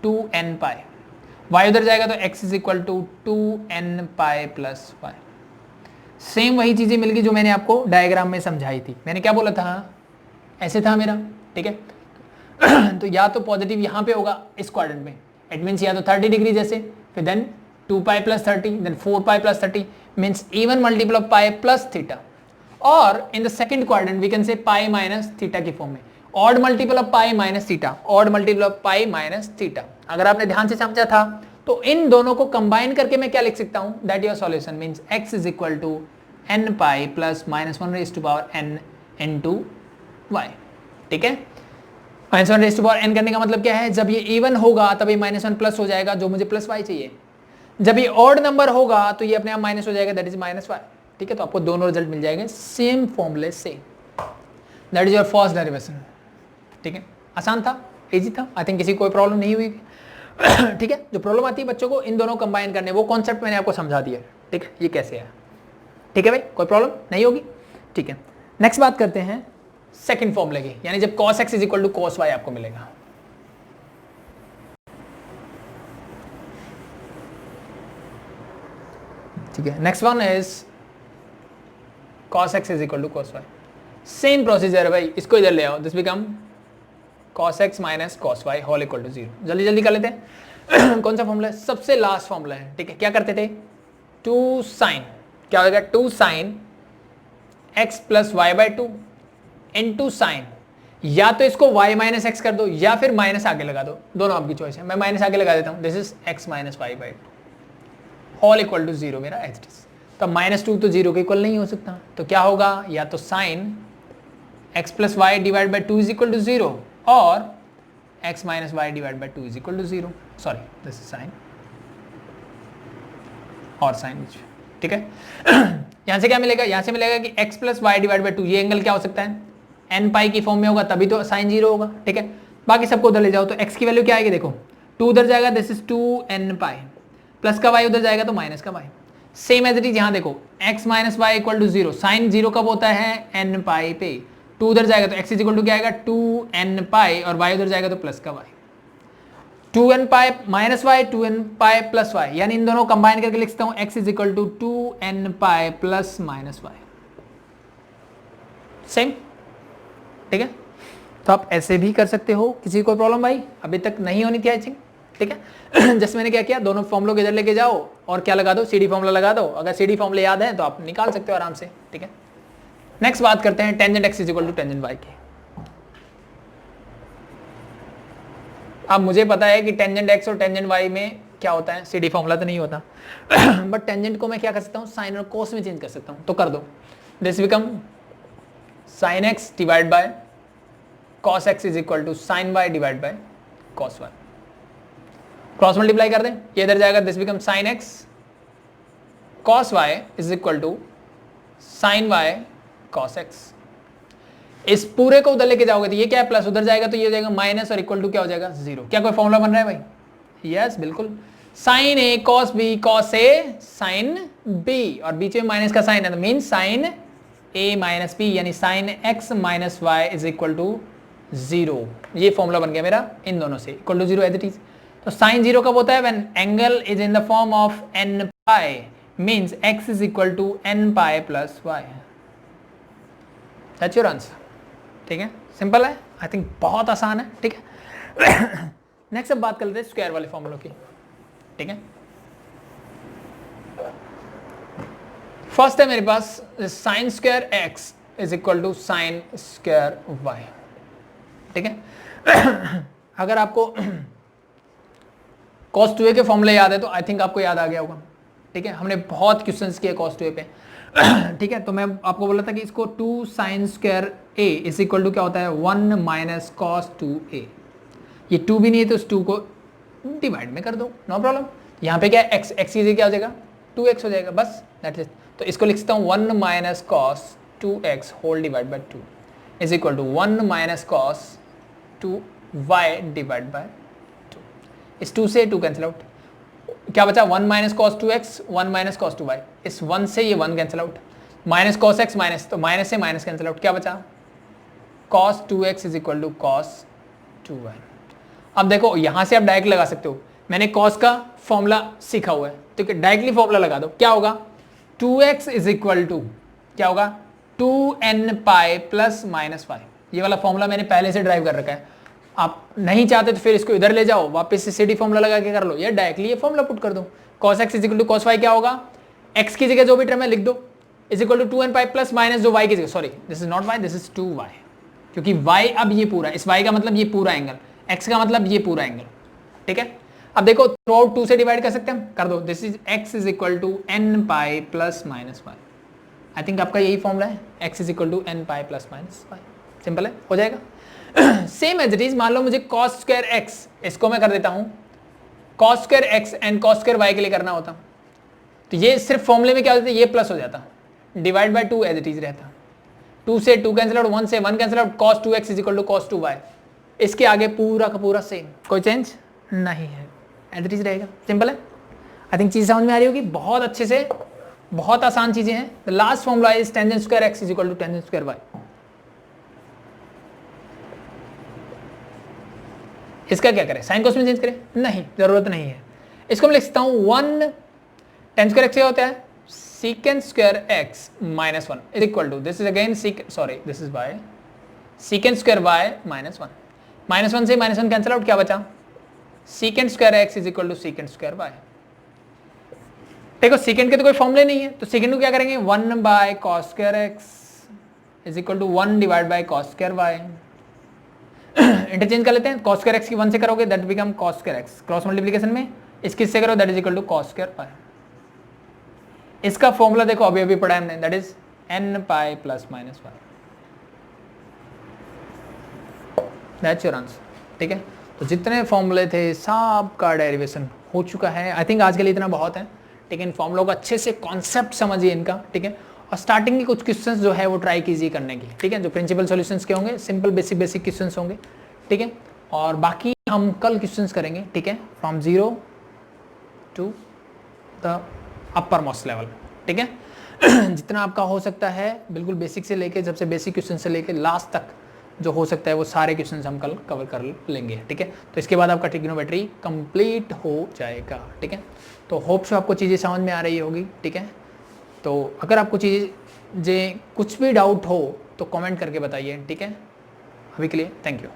2n pi, y उधर जाएगा तो x is equal to 2n pi plus y. Same वही चीजें मिल गई जो मैंने आपको डायग्राम में समझाई थी। मैंने क्या बोला था, ऐसे था मेरा, ठीक है। तो या तो पॉजिटिव यहाँ पे होगा इस क्वाड्रेंट में, इट मीन्स या तो 30 डिग्री जैसे, फिर then 2 pi plus 30, then 4 pi plus 30 means even multiple of pi plus theta, और in the second quadrant we can say pi minus theta की फॉर्म में, odd multiple of pi minus theta, odd multiple of pi minus theta. अगर आपने ध्यान से समझा था तो इन दोनों को कंबाइन करके मैं क्या लिख सकता हूं, that your solution means x is equal to n pi plus minus 1 raise to power n into y। ठीक है, minus 1 raise to power n करने का मतलब क्या है, जब ये इवन होगा तब ये माइनस 1 प्लस हो जाएगा जो मुझे प्लस y चाहिए, जब ये ऑड नंबर होगा तो ये अपने आप माइनस हो जाएगा, दैट इज माइनस y। ठीक है, तो आपको दोनों रिजल्ट मिल जाएंगे सेम फॉर्मूले से, that is your first derivation. ठीक है, आसान था, इजी था, आई थिंक किसी कोई प्रॉब्लम नहीं हुई। ठीक है, जो प्रॉब्लम आती है बच्चों को इन दोनों कंबाइन करने, वो कॉन्सेप्ट मैंने आपको समझा दिया। ठीक है, ये कैसे है। ठीक है भाई, कोई प्रॉब्लम नहीं होगी। ठीक है, नेक्स्ट बात करते हैं सेकंड फॉर्मूले की, यानी जब cos x is equal to cos y आपको मिलेगा। ठीक है, next one is cos x is equal to cos y। Same procedure है भाई, इसको इधर ले आओ, this become cos x minus cos y whole equal to 0। जल्दी जल्दी कर लेते हैं। कौन सा फॉर्मूला है, सबसे लास्ट फॉर्मूला है। ठीक है, क्या करते थे, 2 साइन, क्या होगा 2 sine x plus y by 2 into sine, या तो इसको y माइनस एक्स कर दो या फिर माइनस आगे लगा दो, दोनों आपकी चॉइस है। मैं माइनस आगे लगा देता हूं, this is x minus y by 2 whole equal to 0 मेरा एच डी। तो माइनस 2 तो 0 के इक्वल नहीं हो सकता, तो क्या होगा, या तो sine x plus y divide by 2 is equal to 0 और x minus y divide by 2 is equal to 0। Sorry, this is sine और साइन। ठीक है, यहां से क्या मिलेगा, यहां से मिलेगा कि x plus y divide by 2, ये एंगल क्या हो सकता है, n पाई की फॉर्म में होगा तभी तो साइन 0 होगा। ठीक है, बाकी सबको उधर ले जाओ, तो x की वैल्यू क्या आएगी, देखो 2 उधर जाएगा, this is 2n pi, plus का y उधर जाएगा तो माइनस का y। Same as it is यहाँ देखो, x minus y equal to 0, sine 0 कब होता है, n पाई पे, 2 उधर जाएगा तो x इज इक्वल टू क्या आएगा, 2n पाई, और y उधर जाएगा तो प्लस का y, 2n pi minus y, 2n pi plus y, यानी इन दोनों कंबाइन करके लिख सकता हूं x is equal to 2n pi plus minus y. Same. ठीक है, तो आप ऐसे भी कर सकते हो, किसी कोई प्रॉब्लम भाई अभी तक नहीं होनी थी आई थिंक। ठीक है, जस्ट मैंने क्या किया, दोनों फॉर्मुलों के इधर लेके जाओ और क्या लगा दो, सी डी फॉर्मुला लगा दो। अगर सी डी फॉर्मुले याद है तो आप निकाल सकते हो आराम से। ठीक है, नेक्स्ट बात करते हैं tangent x is equal to tangent y की। अब मुझे पता है कि टेंजेंट x और टेंजेंट y में क्या होता है, सी डी फॉर्मुला तो नहीं होता, बट टेंजेंट को मैं क्या कर सकता हूँ, साइन और कोस में चेंज कर सकता हूँ, तो कर दो, this become sine x divide by cos x is equal to sine y divide by cos y। Cross multiply कर दें, ये इधर जाएगा, this become sine x cos y is equal to sine y cos x। इस पूरे को उधर लेके जाओगे तो ये क्या है, प्लस, उधर जाएगा तो ये हो जाएगा माइनस, और इक्वल टू क्या हो जाएगा, 0। क्या कोई फॉर्मूला बन रहा है भाई, यस बिल्कुल, sine a cos b cos a sine b, और बीच में माइनस का साइन है तो mean sine a minus b, यानी sine x minus y is equal to 0। ये फॉर्मूला बन गया मेरा इन दोनों से, equal to 0 as it is. तो साइन 0 कब होता है, when angle is in the form of n pi, means x is equal to n pi plus y। That's your answer. ठीक है, सिंपल है, आई थिंक बहुत आसान है। ठीक है, नेक्स्ट अब बात कर लेते हैं स्क्वायर वाले फॉर्मूलों की। ठीक है, फर्स्ट है मेरे पास sine square x is equal to sine square y। ठीक है, अगर आपको cos 2a के फॉर्मूले याद है तो आई थिंक आपको याद आ गया होगा। ठीक है, हमने बहुत क्वेश्चंस किए cos 2a पे। ठीक है, तो मैं आपको बोला था कि इसको 2 sine square a is equal to क्या होता है, 1 माइनस cos 2a। ये 2 भी नहीं है तो इस 2 को डिवाइड में कर दो, नो प्रॉब्लम। यहाँ पे क्या है, x x क्या हो जाएगा, 2x हो जाएगा, बस दैट्स इट। तो इसको लिख सकता हूँ 1 minus cos 2x whole divide by 2 is equal to 1 minus cos 2y divide by 2। इस 2 से 2 कैंसिल आउट, क्या बचा, 1 minus cos 2x 1 minus cos 2y, इस 1 से ये 1 cancel out, minus cos x minus, तो माइनस से माइनस कैंसिल आउट, क्या बचा, cos 2x is equal to cos 2y। अब देखो यहां से आप डायरेक्ट लगा सकते हो, मैंने cos का फॉर्मूला सीखा हुआ है तो डायरेक्टली फॉर्मूला लगा दो, क्या होगा, 2x इज इक्वल टू क्या होगा, 2n pi plus minus y। ये वाला फॉर्मूला मैंने पहले से ड्राइव कर रखा है। आप नहीं चाहते तो फिर इसको इधर ले जाओ, वापस से CD फॉर्मूला लगा के कर लो, या डायरेक्टली ये फॉर्मूला पुट कर दो। cos x is equal to cos y क्या होगा, x की जगह जो भी टर्म है लिख दो, is equal to 2n pi plus minus जो y की जगह, sorry this is not y, this is 2y, क्योंकि y अब ये पूरा, इस y का मतलब ये पूरा एंगल, x का मतलब ये पूरा एंगल, ठीक है। अब देखो थ्रू आउट 2 से डिवाइड कर सकते हैं, कर दो, this is x is equal to n pi plus minus y। I think आपका यही फॉर्मूला है, x is equal to n pi plus minus y, simple है, हो जाएगा। सेम एज इट इज, मान लो मुझे cos स्क्वायर x, इसको मैं कर देता हूं cos square x and cos square y के लिए करना होता, तो ये सिर्फ फॉर्मूले में क्या होता है, ये प्लस हो जाता, divide by 2 as it is रहता, 2 से 2 कैंसिल आउट, 1 से 1 cancel out, cos 2x is equal to cos 2y। इसके आगे पूरा का पूरा सेम, कोई चेंज नहीं है, एज इट इज रहेगा, सिंपल है। आई थिंक चीज समझ में आ रही होगी, बहुत अच्छे से, बहुत आसान चीजें हैं। The last formula is tangent square x is equal to tangent square y। इसका क्या करें, साइन कोस में चेंज करें, नहीं जरूरत नहीं है। इसको मैं लिख सकता हूं 1 टेन स्क्वायर x क्या होता है, secant square x minus 1 is equal to, this is again sorry this is y, secant square y minus 1, minus 1 से माइनस 1 कैंसिल आउट, क्या बचा, secant square x is equal to secant square y। देखो second के तो कोई फॉर्मूले नहीं है, तो सेकेंड को क्या करेंगे, 1 by cos square x is equal to 1 divide by cos square y। Interchange कर लेते हैं, cos स्क्वायर x की 1 से करोगे that become cos square x, cross multiplication में इसकी से करो that is equal to cos square y। इसका फॉर्मूला देखो अभी अभी पढ़ा हमने, that is n pi plus minus y, that's your answer, ठीक है। तो जितने फॉर्मूले थे सब का डेरिवेशन हो चुका है। आई थिंक आज के लिए इतना बहुत है, ठीक है। इन फॉर्मूलों का अच्छे से कॉन्सेप्ट समझिए इनका, ठीक है। और स्टार्टिंग के कुछ क्वेश्चंस जो है वो ट्राई कीजिए करने की, ठीक है। जो प्रिंसिपल सॉल्यूशंस के होंगे, सिंपल बेसिक क्वेश्चंस होंगे, ठीक है। और बाकी हम कल क्वेश्चंस करेंगे, ठीक है, from 0 to the upper most level, ठीक है। जितना आपका हो सकता है बिल्कुल बेसिक से लेके, सबसे बेसिक क्वेश्चन से लेके लास्ट तक जो हो सकता है वो सारे क्वेश्चंस हम कल कवर कर लेंगे, ठीक है। तो इसके बाद आपका ट्रिग्नोमेट्री कंप्लीट हो जाएगा, ठीक है। तो होप सो आपको चीज़ें समझ में आ रही होगी, ठीक है। तो अगर आपको चीज़ें कुछ भी डाउट हो तो कमेंट करके बताइए, ठीक है। अभी के लिए थैंक यू।